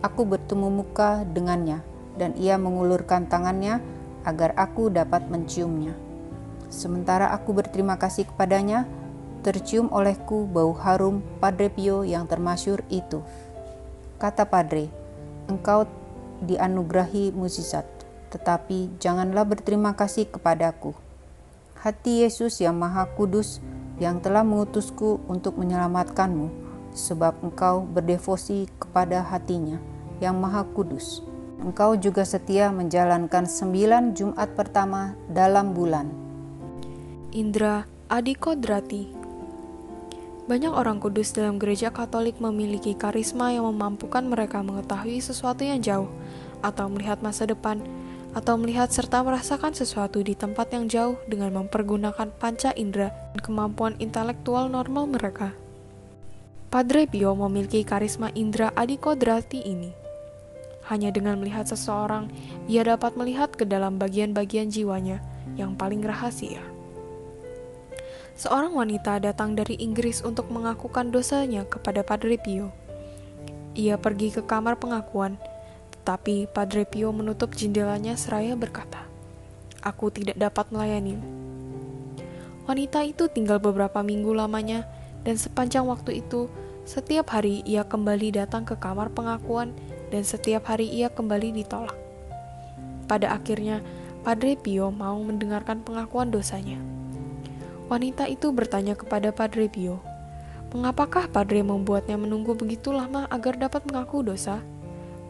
Aku bertemu muka dengannya dan ia mengulurkan tangannya agar aku dapat menciumnya. Sementara aku berterima kasih kepadanya, tercium olehku bau harum Padre Pio yang termasyhur itu. Kata Padre, engkau dianugerahi mukjizat, tetapi janganlah berterima kasih kepadaku. Hati Yesus yang Maha Kudus yang telah mengutusku untuk menyelamatkanmu, sebab engkau berdevosi kepada hatinya yang Maha Kudus. Engkau juga setia menjalankan 9 Jumat pertama dalam bulan. Indra Adikodrati. Banyak orang kudus dalam gereja Katolik memiliki karisma yang memampukan mereka mengetahui sesuatu yang jauh, atau melihat masa depan, atau melihat serta merasakan sesuatu di tempat yang jauh dengan mempergunakan panca indera dan kemampuan intelektual normal mereka. Padre Pio memiliki karisma indra adikodrati ini. Hanya dengan melihat seseorang, ia dapat melihat ke dalam bagian-bagian jiwanya yang paling rahasia. Seorang wanita datang dari Inggris untuk mengakukan dosanya kepada Padre Pio. Ia pergi ke kamar pengakuan, tetapi Padre Pio menutup jendelanya seraya berkata, "Aku tidak dapat melayanimu." Wanita itu tinggal beberapa minggu lamanya, dan sepanjang waktu itu, setiap hari ia kembali datang ke kamar pengakuan, dan setiap hari ia kembali ditolak. Pada akhirnya, Padre Pio mau mendengarkan pengakuan dosanya. Wanita itu bertanya kepada Padre Pio, "Mengapakah Padre membuatnya menunggu begitu lama agar dapat mengaku dosa?"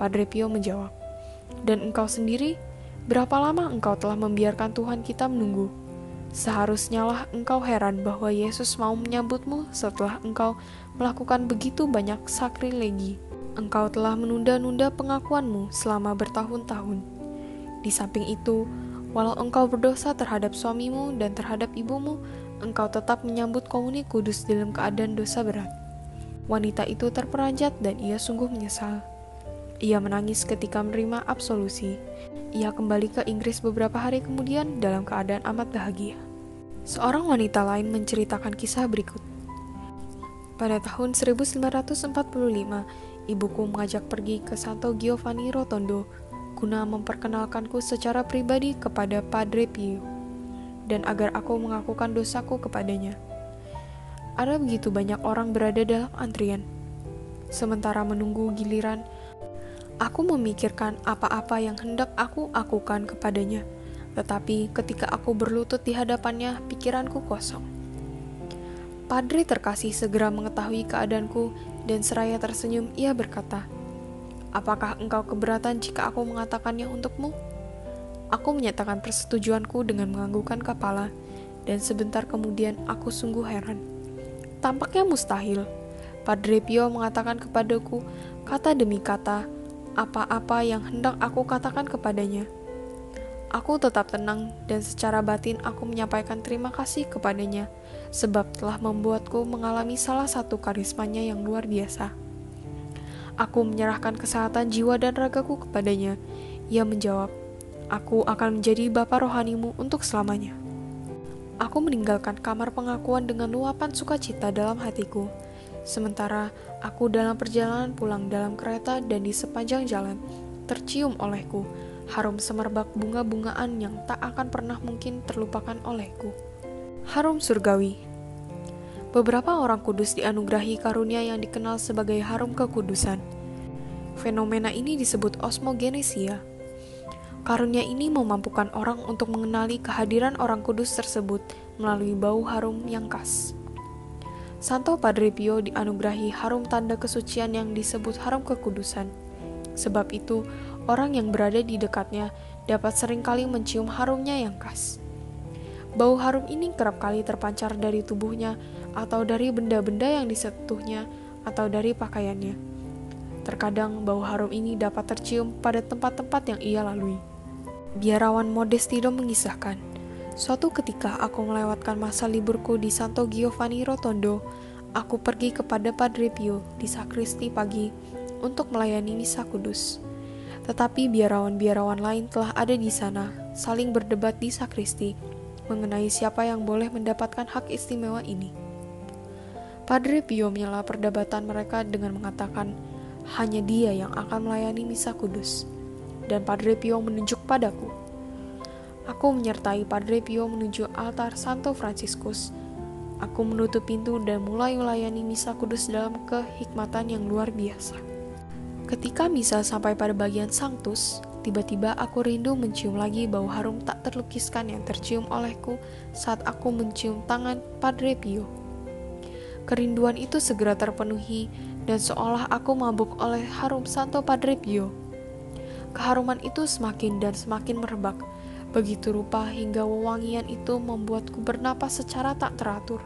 Padre Pio menjawab, "Dan engkau sendiri, berapa lama engkau telah membiarkan Tuhan kita menunggu? Seharusnya lah engkau heran bahwa Yesus mau menyambutmu setelah engkau melakukan begitu banyak sakrilegi. Engkau telah menunda-nunda pengakuanmu selama bertahun-tahun. Di samping itu, walau engkau berdosa terhadap suamimu dan terhadap ibumu, engkau tetap menyambut komuni kudus dalam keadaan dosa berat." Wanita itu terperanjat dan ia sungguh menyesal. Ia menangis ketika menerima absolusi. Ia kembali ke Inggris beberapa hari kemudian dalam keadaan amat bahagia. Seorang wanita lain menceritakan kisah berikut. Pada tahun 1945, ibuku mengajak pergi ke Santo Giovanni Rotondo guna memperkenalkanku secara pribadi kepada Padre Pio, dan agar aku mengakukan dosaku kepadanya. Ada begitu banyak orang berada dalam antrian. Sementara menunggu giliran, aku memikirkan apa-apa yang hendak aku lakukan kepadanya, tetapi ketika aku berlutut di hadapannya, pikiranku kosong. Padre terkasih segera mengetahui keadaanku, dan seraya tersenyum ia berkata, "Apakah engkau keberatan jika aku mengatakannya untukmu?" Aku menyatakan persetujuanku dengan menganggukkan kepala, dan sebentar kemudian aku sungguh heran. Tampaknya mustahil. Padre Pio mengatakan kepadaku, kata demi kata, apa-apa yang hendak aku katakan kepadanya. Aku tetap tenang, dan secara batin aku menyampaikan terima kasih kepadanya, sebab telah membuatku mengalami salah satu karismanya yang luar biasa. Aku menyerahkan kesehatan jiwa dan ragaku kepadanya. Ia menjawab, "Aku akan menjadi bapa rohanimu untuk selamanya." Aku meninggalkan kamar pengakuan dengan luapan sukacita dalam hatiku. Sementara aku dalam perjalanan pulang dalam kereta dan di sepanjang jalan, tercium olehku harum semerbak bunga-bungaan yang tak akan pernah mungkin terlupakan olehku. Harum surgawi. Beberapa orang kudus dianugerahi karunia yang dikenal sebagai harum kekudusan. Fenomena ini disebut osmogenesia. Karunia ini memampukan orang untuk mengenali kehadiran orang kudus tersebut melalui bau harum yang khas. Santo Padre Pio dianugerahi harum tanda kesucian yang disebut harum kekudusan. Sebab itu, orang yang berada di dekatnya dapat seringkali mencium harumnya yang khas. Bau harum ini kerap kali terpancar dari tubuhnya, atau dari benda-benda yang disentuhnya, atau dari pakaiannya. Terkadang bau harum ini dapat tercium pada tempat-tempat yang ia lalui. Biarawan Modestino mengisahkan, suatu ketika aku melewatkan masa liburku di Santo Giovanni Rotondo, aku pergi kepada Padre Pio di sakristi pagi untuk melayani misa kudus. Tetapi biarawan-biarawan lain telah ada di sana, saling berdebat di sakristi mengenai siapa yang boleh mendapatkan hak istimewa ini. Padre Pio menyela perdebatan mereka dengan mengatakan, hanya dia yang akan melayani misa kudus. Dan Padre Pio menunjuk padaku. Aku menyertai Padre Pio menuju altar Santo Fransiskus. Aku menutup pintu dan mulai melayani misa kudus dalam kehikmatan yang luar biasa. Ketika misa sampai pada bagian Sanctus, tiba-tiba aku rindu mencium lagi bau harum tak terlukiskan yang tercium olehku saat aku mencium tangan Padre Pio. Kerinduan itu segera terpenuhi dan seolah aku mabuk oleh harum Santo Padre Pio. Keharuman itu semakin dan semakin merebak, begitu rupa hingga wewangian itu membuatku bernapas secara tak teratur.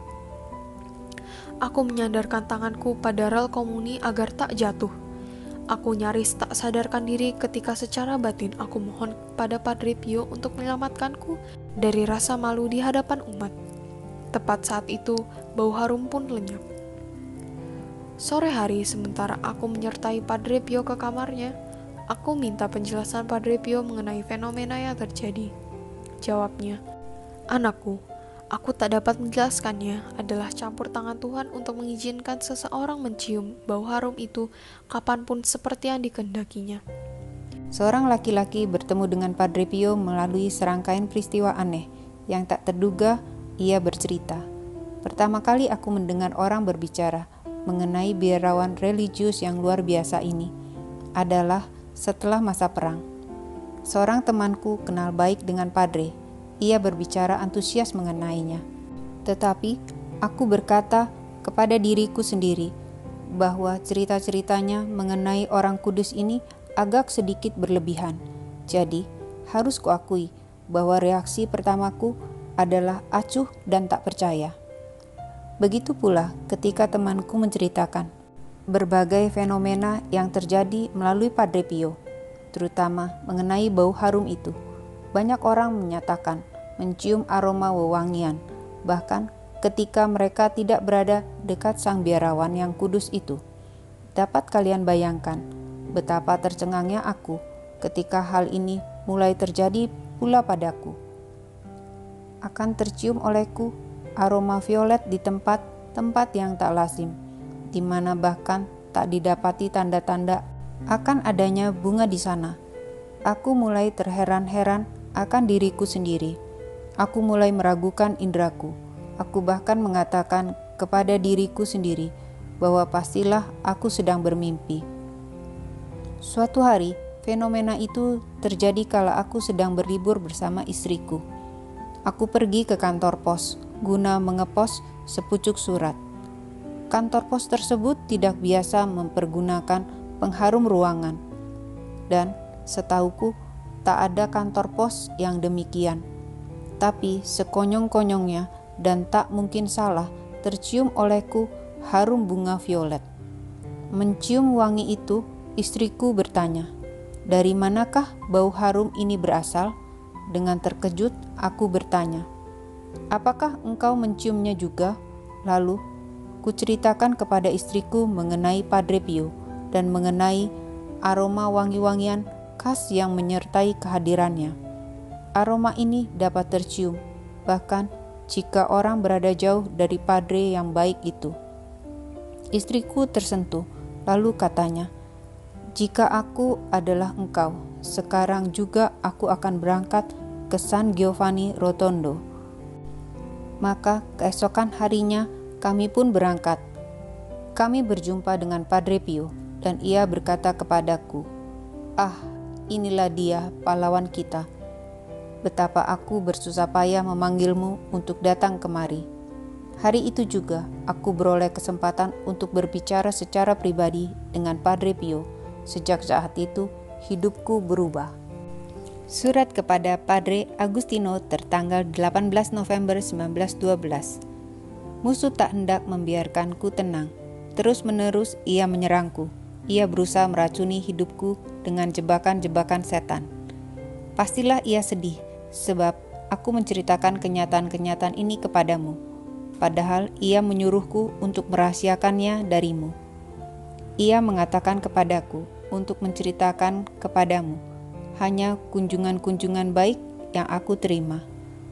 Aku menyandarkan tanganku pada rel komuni agar tak jatuh. Aku nyaris tak sadarkan diri ketika secara batin aku mohon pada Padre Pio untuk menyelamatkanku dari rasa malu di hadapan umat. Tepat saat itu, bau harum pun lenyap. Sore hari, sementara aku menyertai Padre Pio ke kamarnya, aku minta penjelasan Padre Pio mengenai fenomena yang terjadi. Jawabnya, anakku, aku tak dapat menjelaskannya, adalah campur tangan Tuhan untuk mengizinkan seseorang mencium bau harum itu kapanpun seperti yang dikehendakinya. Seorang laki-laki bertemu dengan Padre Pio melalui serangkaian peristiwa aneh yang tak terduga. Ia bercerita, pertama kali aku mendengar orang berbicara mengenai biarawan religius yang luar biasa ini adalah setelah masa perang. Seorang temanku kenal baik dengan Padre. Ia berbicara antusias mengenainya. Tetapi aku berkata kepada diriku sendiri bahwa cerita-ceritanya mengenai orang kudus ini agak sedikit berlebihan. Jadi harus kuakui bahwa reaksi pertamaku adalah acuh dan tak percaya. Begitu pula ketika temanku menceritakan berbagai fenomena yang terjadi melalui Padre Pio, terutama mengenai bau harum itu. Banyak orang menyatakan mencium aroma wewangian, bahkan ketika mereka tidak berada dekat sang biarawan yang kudus itu. Dapat kalian bayangkan betapa tercengangnya aku ketika hal ini mulai terjadi pula padaku. Akan tercium olehku aroma violet di tempat-tempat yang tak lazim, di mana bahkan tak didapati tanda-tanda akan adanya bunga di sana. Aku mulai terheran-heran akan diriku sendiri. Aku mulai meragukan indraku. Aku bahkan mengatakan kepada diriku sendiri bahwa pastilah aku sedang bermimpi. Suatu hari, fenomena itu terjadi kala aku sedang berlibur bersama istriku. Aku pergi ke kantor pos guna mengepos sepucuk surat. Kantor pos tersebut tidak biasa mempergunakan pengharum ruangan, dan setauku tak ada kantor pos yang demikian. Tapi sekonyong-konyongnya dan tak mungkin salah tercium olehku harum bunga violet. Mencium wangi itu, istriku bertanya, "Dari manakah bau harum ini berasal?" Dengan terkejut, aku bertanya, "Apakah engkau menciumnya juga?" Lalu, kuceritakan kepada istriku mengenai Padre Pio dan mengenai aroma wangi-wangian khas yang menyertai kehadirannya. Aroma ini dapat tercium, bahkan jika orang berada jauh dari Padre yang baik itu. Istriku tersentuh, lalu katanya, "Jika aku adalah engkau, sekarang juga aku akan berangkat ke San Giovanni Rotondo." Maka keesokan harinya kami pun berangkat. Kami berjumpa dengan Padre Pio dan ia berkata kepadaku, "Ah, inilah dia pahlawan kita. Betapa aku bersusah payah memanggilmu untuk datang kemari." Hari itu juga aku beroleh kesempatan untuk berbicara secara pribadi dengan Padre Pio. Sejak saat itu hidupku berubah. Surat kepada Padre Agustino tertanggal 18 November 1912. Musuh tak hendak membiarkanku tenang. Terus-menerus ia menyerangku. Ia berusaha meracuni hidupku dengan jebakan-jebakan setan. Pastilah ia sedih, sebab aku menceritakan kenyataan-kenyataan ini kepadamu. Padahal ia menyuruhku untuk merahasiakannya darimu. Ia mengatakan kepadaku untuk menceritakan kepadamu hanya kunjungan-kunjungan baik yang aku terima.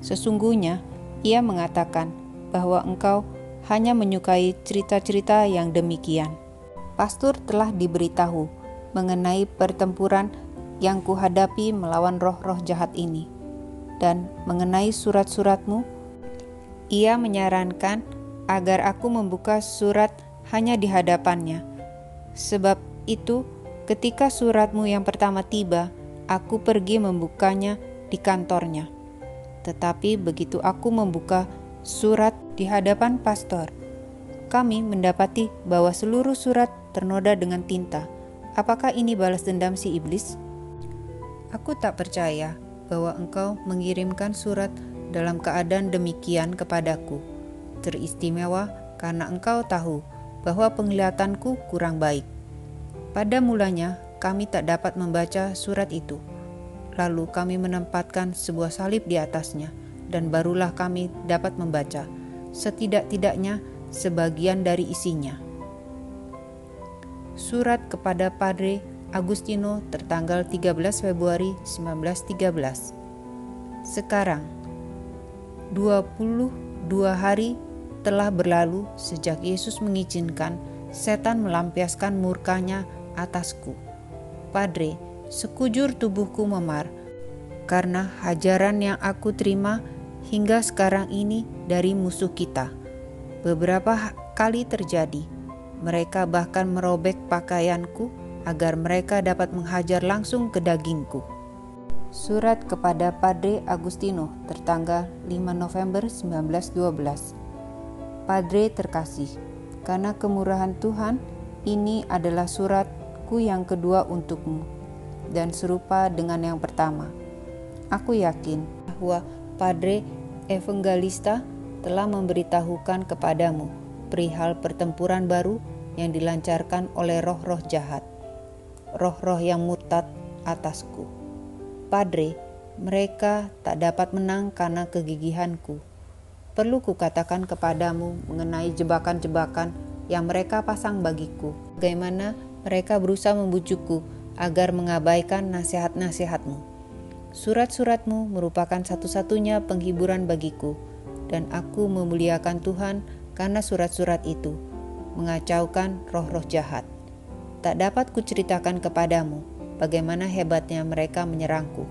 Sesungguhnya ia mengatakan bahwa engkau hanya menyukai cerita-cerita yang demikian. Pastor telah diberitahu mengenai pertempuran yang kuhadapi melawan roh-roh jahat ini. Dan mengenai surat-suratmu, ia menyarankan agar aku membuka surat hanya di hadapannya. Sebab itu, ketika suratmu yang pertama tiba, aku pergi membukanya di kantornya. Tetapi begitu aku membuka surat di hadapan pastor, kami mendapati bahwa seluruh surat ternoda dengan tinta. Apakah ini balas dendam si iblis? Aku tak percaya bahwa engkau mengirimkan surat dalam keadaan demikian kepadaku, teristimewa karena engkau tahu bahwa penglihatanku kurang baik. Pada mulanya kami tak dapat membaca surat itu. Lalu kami menempatkan sebuah salib di atasnya, dan barulah kami dapat membaca, setidak-tidaknya sebagian dari isinya. Surat kepada Padre Agustino tertanggal 13 Februari 1913. Sekarang, 22 hari telah berlalu sejak Yesus mengizinkan setan melampiaskan murkanya atasku. Padre, sekujur tubuhku memar karena hajaran yang aku terima hingga sekarang ini dari musuh kita. Beberapa kali terjadi, mereka bahkan merobek pakaianku agar mereka dapat menghajar langsung ke dagingku. Surat kepada Padre Agustino tertanggal 5 November 1912. Padre terkasih, karena kemurahan Tuhan, ini adalah suratku yang kedua untukmu, dan serupa dengan yang pertama. Aku yakin bahwa Padre Evangelista telah memberitahukan kepadamu perihal pertempuran baru yang dilancarkan oleh roh-roh jahat, roh-roh yang murtad atasku. Padre, mereka tak dapat menang karena kegigihanku. Perlu kukatakan kepadamu mengenai jebakan-jebakan yang mereka pasang bagiku, bagaimana mereka berusaha membujukku agar mengabaikan nasihat-nasihatmu. Surat-suratmu merupakan satu-satunya penghiburan bagiku, dan aku memuliakan Tuhan karena surat-surat itu mengacaukan roh-roh jahat. Tak dapat kuceritakan kepadamu bagaimana hebatnya mereka menyerangku.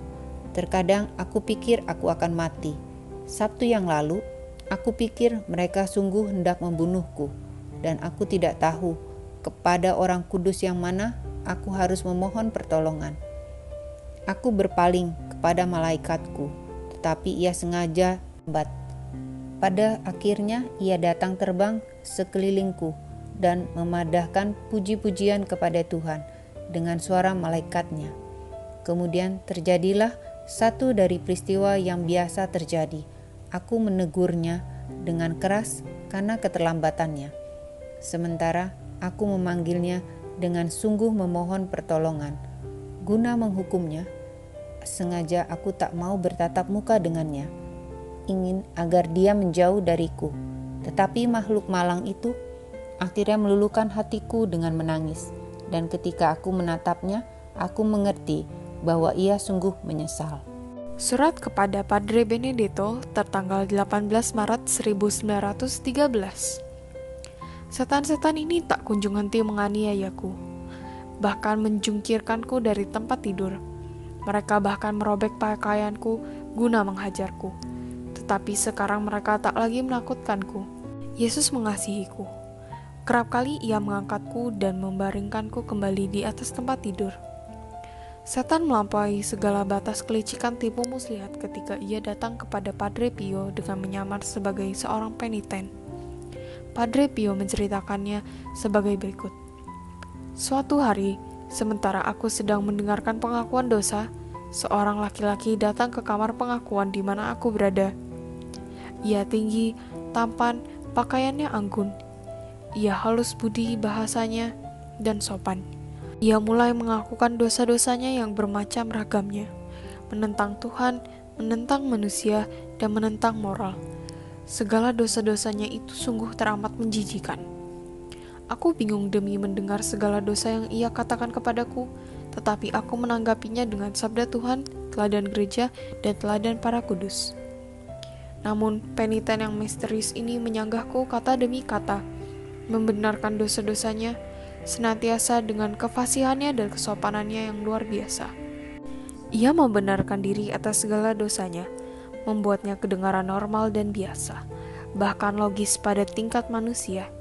Terkadang aku pikir aku akan mati. Sabtu yang lalu, aku pikir mereka sungguh hendak membunuhku, dan aku tidak tahu kepada orang kudus yang mana aku harus memohon pertolongan. Aku berpaling kepada malaikatku, tetapi ia sengaja lambat. Pada akhirnya ia datang terbang sekelilingku dan memadahkan puji-pujian kepada Tuhan dengan suara malaikatnya. Kemudian terjadilah satu dari peristiwa yang biasa terjadi. Aku menegurnya dengan keras karena keterlambatannya. Sementara aku memanggilnya dengan sungguh memohon pertolongan. Guna menghukumnya, sengaja aku tak mau bertatap muka dengannya, ingin agar dia menjauh dariku. Tetapi makhluk malang itu akhirnya meluluhkan hatiku dengan menangis, dan ketika aku menatapnya, aku mengerti bahwa ia sungguh menyesal. Surat kepada Padre Benedetto tertanggal 18 Maret 1913. Setan-setan ini tak kunjung henti menganiayaku, bahkan menjungkirkanku dari tempat tidur. Mereka bahkan merobek pakaianku guna menghajarku. Tetapi sekarang mereka tak lagi menakutkanku. Yesus mengasihiku. Kerap kali ia mengangkatku dan membaringkanku kembali di atas tempat tidur. Setan melampaui segala batas kelicikan tipu muslihat ketika ia datang kepada Padre Pio dengan menyamar sebagai seorang peniten. Padre Pio menceritakannya sebagai berikut. Suatu hari, sementara aku sedang mendengarkan pengakuan dosa, seorang laki-laki datang ke kamar pengakuan di mana aku berada. Ia tinggi, tampan, pakaiannya anggun. Ia halus budi bahasanya dan sopan. Ia mulai mengakukan dosa-dosanya yang bermacam ragamnya, menentang Tuhan, menentang manusia, dan menentang moral. Segala dosa-dosanya itu sungguh teramat menjijikan. Aku bingung demi mendengar segala dosa yang ia katakan kepadaku, tetapi aku menanggapinya dengan sabda Tuhan, teladan gereja, dan teladan para kudus. Namun peniten yang misterius ini menyanggahku kata demi kata, membenarkan dosa-dosanya, senantiasa dengan kefasihannya dan kesopanannya yang luar biasa. Ia membenarkan diri atas segala dosanya, membuatnya kedengaran normal dan biasa, bahkan logis pada tingkat manusia.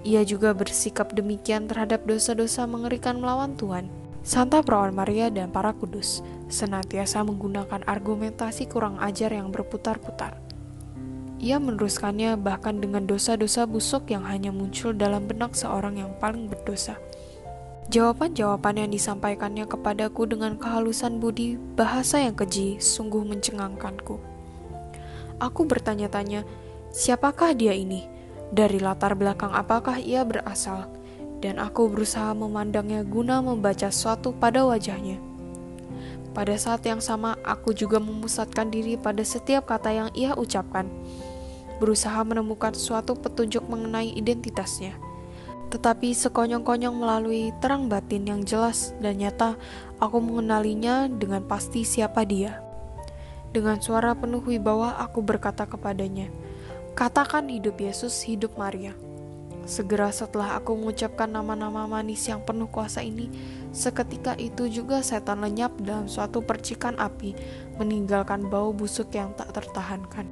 Ia juga bersikap demikian terhadap dosa-dosa mengerikan melawan Tuhan. Santa Perawan Maria dan para kudus senantiasa menggunakan argumentasi kurang ajar yang berputar-putar. Ia meneruskannya bahkan dengan dosa-dosa busuk yang hanya muncul dalam benak seorang yang paling berdosa. Jawaban-jawaban yang disampaikannya kepadaku dengan kehalusan budi, bahasa yang keji, sungguh mencengangkanku. Aku bertanya-tanya, siapakah dia ini? Dari latar belakang apakah ia berasal? Dan aku berusaha memandangnya guna membaca sesuatu pada wajahnya. Pada saat yang sama, aku juga memusatkan diri pada setiap kata yang ia ucapkan, berusaha menemukan suatu petunjuk mengenai identitasnya. Tetapi sekonyong-konyong melalui terang batin yang jelas dan nyata, aku mengenalinya dengan pasti siapa dia. Dengan suara penuh wibawa, aku berkata kepadanya, "Katakan hidup Yesus, hidup Maria." Segera setelah aku mengucapkan nama-nama manis yang penuh kuasa ini, seketika itu juga setan lenyap dalam suatu percikan api, meninggalkan bau busuk yang tak tertahankan.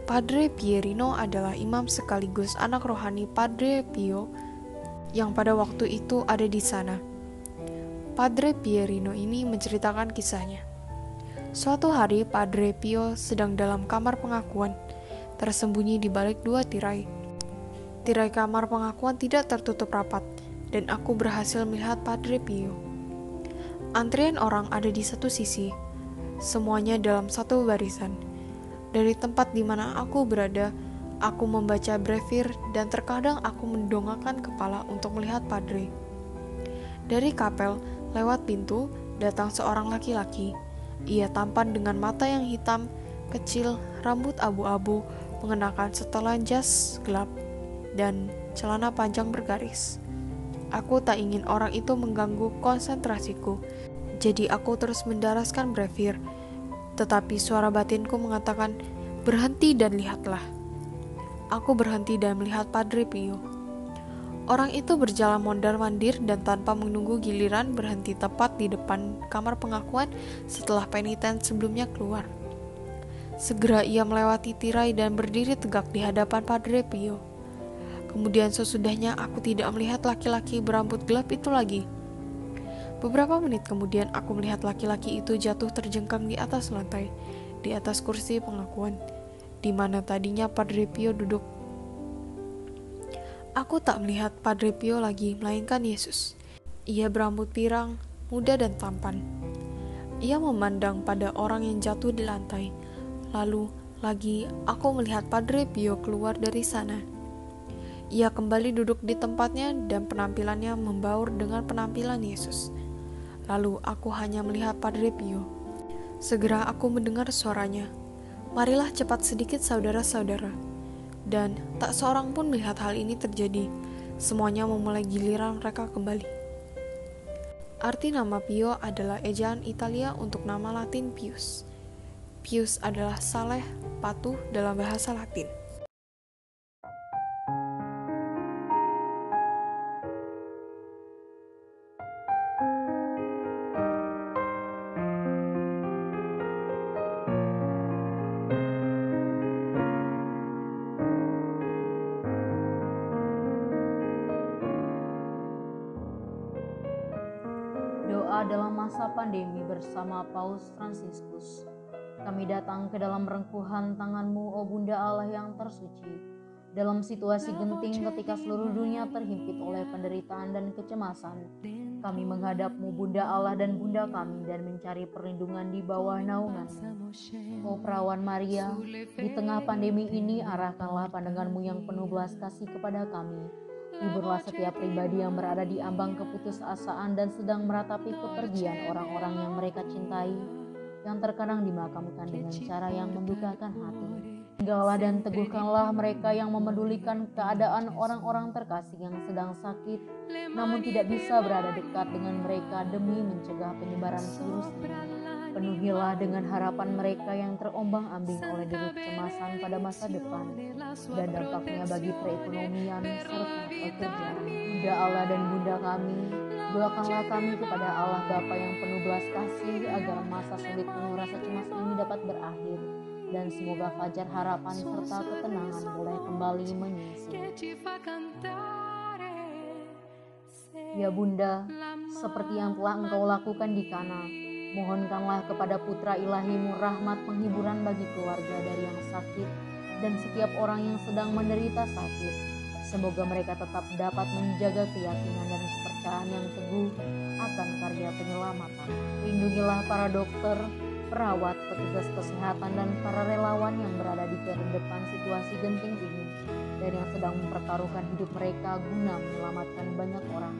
Padre Pierino adalah imam sekaligus anak rohani Padre Pio yang pada waktu itu ada di sana. Padre Pierino ini menceritakan kisahnya. Suatu hari Padre Pio sedang dalam kamar pengakuan, tersembunyi di balik dua tirai. Tirai kamar pengakuan tidak tertutup rapat, dan aku berhasil melihat Padre Pio. Antrian orang ada di satu sisi, semuanya dalam satu barisan. Dari tempat di mana aku berada, aku membaca brevir dan terkadang aku mendongakkan kepala untuk melihat Padre. Dari kapel, lewat pintu, datang seorang laki-laki. Ia tampan dengan mata yang hitam, kecil, rambut abu-abu, mengenakan setelan jas gelap dan celana panjang bergaris. Aku tak ingin orang itu mengganggu konsentrasiku, jadi aku terus mendaraskan brevir. Tetapi suara batinku mengatakan, "Berhenti dan lihatlah." Aku berhenti dan melihat Padre Pio. Orang itu berjalan mondar-mandir dan tanpa menunggu giliran berhenti tepat di depan kamar pengakuan setelah peniten sebelumnya keluar. Segera ia melewati tirai dan berdiri tegak di hadapan Padre Pio. Kemudian sesudahnya aku tidak melihat laki-laki berambut gelap itu lagi. Beberapa menit kemudian aku melihat laki-laki itu jatuh terjengkang di atas lantai, di atas kursi pengakuan, di mana tadinya Padre Pio duduk. Aku tak melihat Padre Pio lagi, melainkan Yesus. Ia berambut pirang, muda dan tampan. Ia memandang pada orang yang jatuh di lantai. Lalu lagi aku melihat Padre Pio keluar dari sana. Ia kembali duduk di tempatnya dan penampilannya membaur dengan penampilan Yesus. Lalu aku hanya melihat Padre Pio. Segera aku mendengar suaranya, "Marilah cepat sedikit saudara-saudara." Dan tak seorang pun melihat hal ini terjadi. Semuanya memulai giliran mereka kembali. Arti nama Pio adalah ejaan Italia untuk nama Latin Pius. Pius adalah saleh, patuh dalam bahasa Latin. Doa dalam masa pandemi bersama Paus Fransiskus. Kami datang ke dalam rengkuhan tangan-Mu, O Bunda Allah yang tersuci. Dalam situasi genting ketika seluruh dunia terhimpit oleh penderitaan dan kecemasan, kami menghadap-Mu, Bunda Allah dan Bunda kami, dan mencari perlindungan di bawah naungan-Mu. O Perawan Maria, di tengah pandemi ini arahkanlah pandangan-Mu yang penuh belas kasih kepada kami. Hiburlah setiap pribadi yang berada di ambang keputusasaan dan sedang meratapi kepergian orang-orang yang mereka cintai, yang terkadang dimakamkan dengan cara yang mendukakan hati. Tinggallah dan teguhkanlah mereka yang memedulikan keadaan orang-orang terkasih yang sedang sakit, namun tidak bisa berada dekat dengan mereka demi mencegah penyebaran virus ini. Penuhilah dengan harapan mereka yang terombang-ambing oleh deru kecemasan pada masa depan dan dampaknya bagi perekonomian serta pekerjaan. Bunda Allah dan Bunda kami, doakanlah kami kepada Allah Bapa yang penuh belas kasih agar masa sulit penuh rasa cemas ini dapat berakhir dan semoga fajar harapan serta ketenangan boleh kembali menyusul. Ya Bunda, seperti yang telah Engkau lakukan di Kana, mohonkanlah kepada Putra Ilahimu rahmat penghiburan bagi keluarga dari yang sakit dan setiap orang yang sedang menderita sakit. Semoga mereka tetap dapat menjaga keyakinan dan kepercayaan yang teguh akan karya penyelamatan. Lindungilah para dokter, perawat, petugas kesehatan, dan para relawan yang berada di garda depan situasi genting ini dan yang sedang mempertaruhkan hidup mereka guna menyelamatkan banyak orang.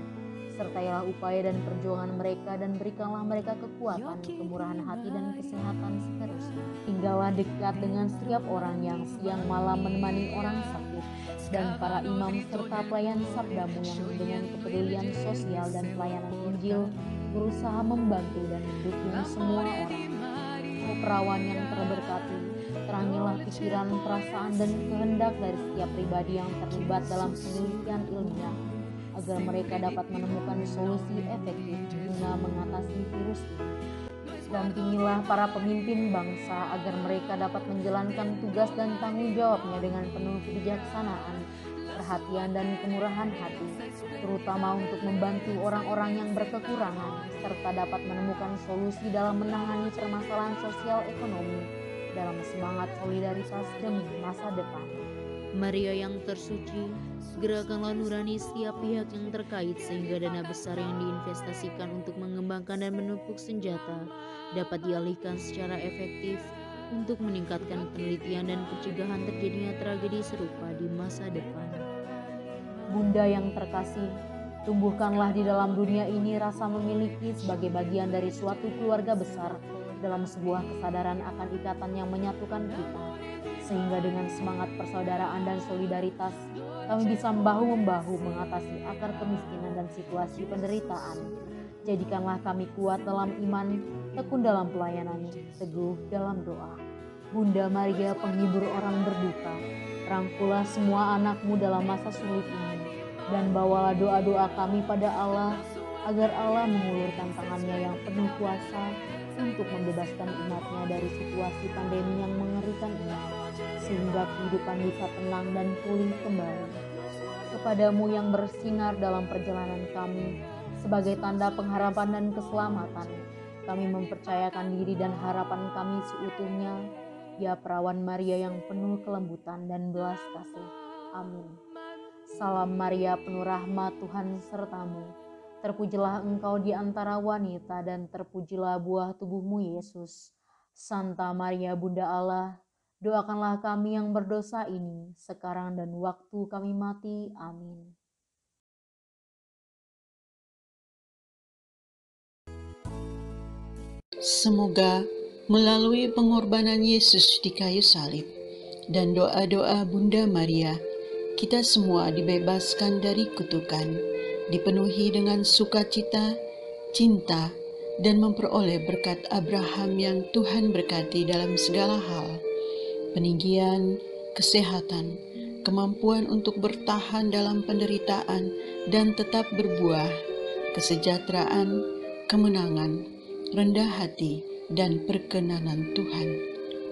Sertailah upaya dan perjuangan mereka dan berikanlah mereka kekuatan, kemurahan hati, dan kesehatan seterusnya. Tinggallah dekat dengan setiap orang yang siang malam menemani orang sakit dan para imam serta pelayan sabdamu yang dengan kepedulian sosial dan pelayanan Injil berusaha membantu dan mendukung semua orang. Oh perawan yang terberkati, terangilah pikiran, perasaan, dan kehendak dari setiap pribadi yang terlibat dalam penelitian ilmiah agar mereka dapat menemukan solusi efektif guna mengatasi virus ini. Dampingilah para pemimpin bangsa agar mereka dapat menjalankan tugas dan tanggung jawabnya dengan penuh kebijaksanaan, perhatian, dan kemurahan hati, terutama untuk membantu orang-orang yang berkekurangan, serta dapat menemukan solusi dalam menangani permasalahan sosial ekonomi dalam semangat solidaritas demi masa depan. Maria yang tersuci, gerakanlah nurani setiap pihak yang terkait sehingga dana besar yang diinvestasikan untuk mengembangkan dan menumpuk senjata dapat dialihkan secara efektif untuk meningkatkan penelitian dan pencegahan terjadinya tragedi serupa di masa depan. Bunda yang terkasih, tumbuhkanlah di dalam dunia ini rasa memiliki sebagai bagian dari suatu keluarga besar dalam sebuah kesadaran akan ikatan yang menyatukan kita. Sehingga dengan semangat persaudaraan dan solidaritas, kami bisa bahu-membahu mengatasi akar kemiskinan dan situasi penderitaan. Jadikanlah kami kuat dalam iman, tekun dalam pelayanan, teguh dalam doa. Bunda Maria penghibur orang berduka, rangkulah semua anakmu dalam masa sulit ini, dan bawalah doa-doa kami pada Allah, agar Allah mengulurkan tangannya yang penuh kuasa untuk membebaskan umatnya dari situasi pandemi yang mengerikan ini, sehingga kehidupan bisa tenang dan pulih kembali. Kepadamu yang bersinar dalam perjalanan kami, sebagai tanda pengharapan dan keselamatan, kami mempercayakan diri dan harapan kami seutuhnya, ya perawan Maria yang penuh kelembutan dan belas kasih. Amin. Salam Maria penuh rahmat, Tuhan sertamu. Terpujilah engkau di antara wanita dan terpujilah buah tubuhmu Yesus. Santa Maria Bunda Allah, doakanlah kami yang berdosa ini, sekarang dan waktu kami mati. Amin. Semoga melalui pengorbanan Yesus di kayu salib dan doa-doa Bunda Maria, kita semua dibebaskan dari kutukan, dipenuhi dengan sukacita, cinta, dan memperoleh berkat Abraham yang Tuhan berkati dalam segala hal, peninggian, kesehatan, kemampuan untuk bertahan dalam penderitaan dan tetap berbuah, kesejahteraan, kemenangan, rendah hati, dan perkenanan Tuhan.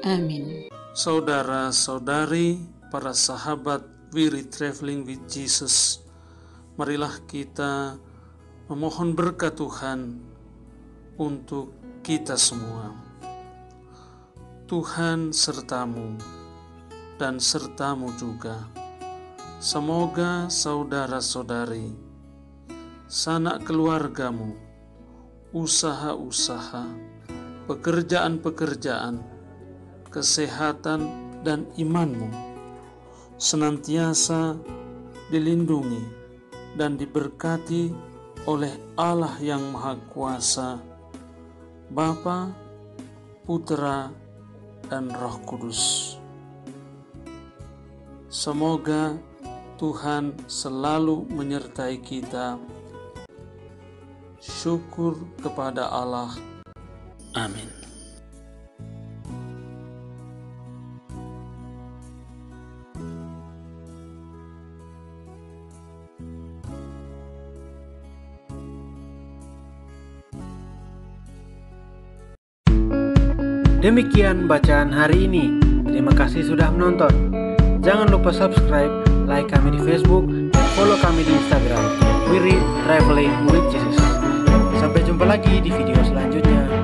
Amin. Saudara-saudari, para sahabat Wirid Traveling with Jesus, marilah kita memohon berkat Tuhan untuk kita semua. Tuhan sertamu dan sertamu juga. Semoga saudara-saudari, sanak keluargamu, usaha-usaha, pekerjaan-pekerjaan, kesehatan dan imanmu senantiasa dilindungi dan diberkati oleh Allah yang Maha Kuasa, Bapa, Putra, dan Roh Kudus. Semoga Tuhan selalu menyertai kita. Syukur kepada Allah. Amin. Demikian bacaan hari ini. Terima kasih sudah menonton. Jangan lupa subscribe, like kami di Facebook, dan follow kami di Instagram. We Read Traveling with Jesus. Sampai jumpa lagi di video selanjutnya.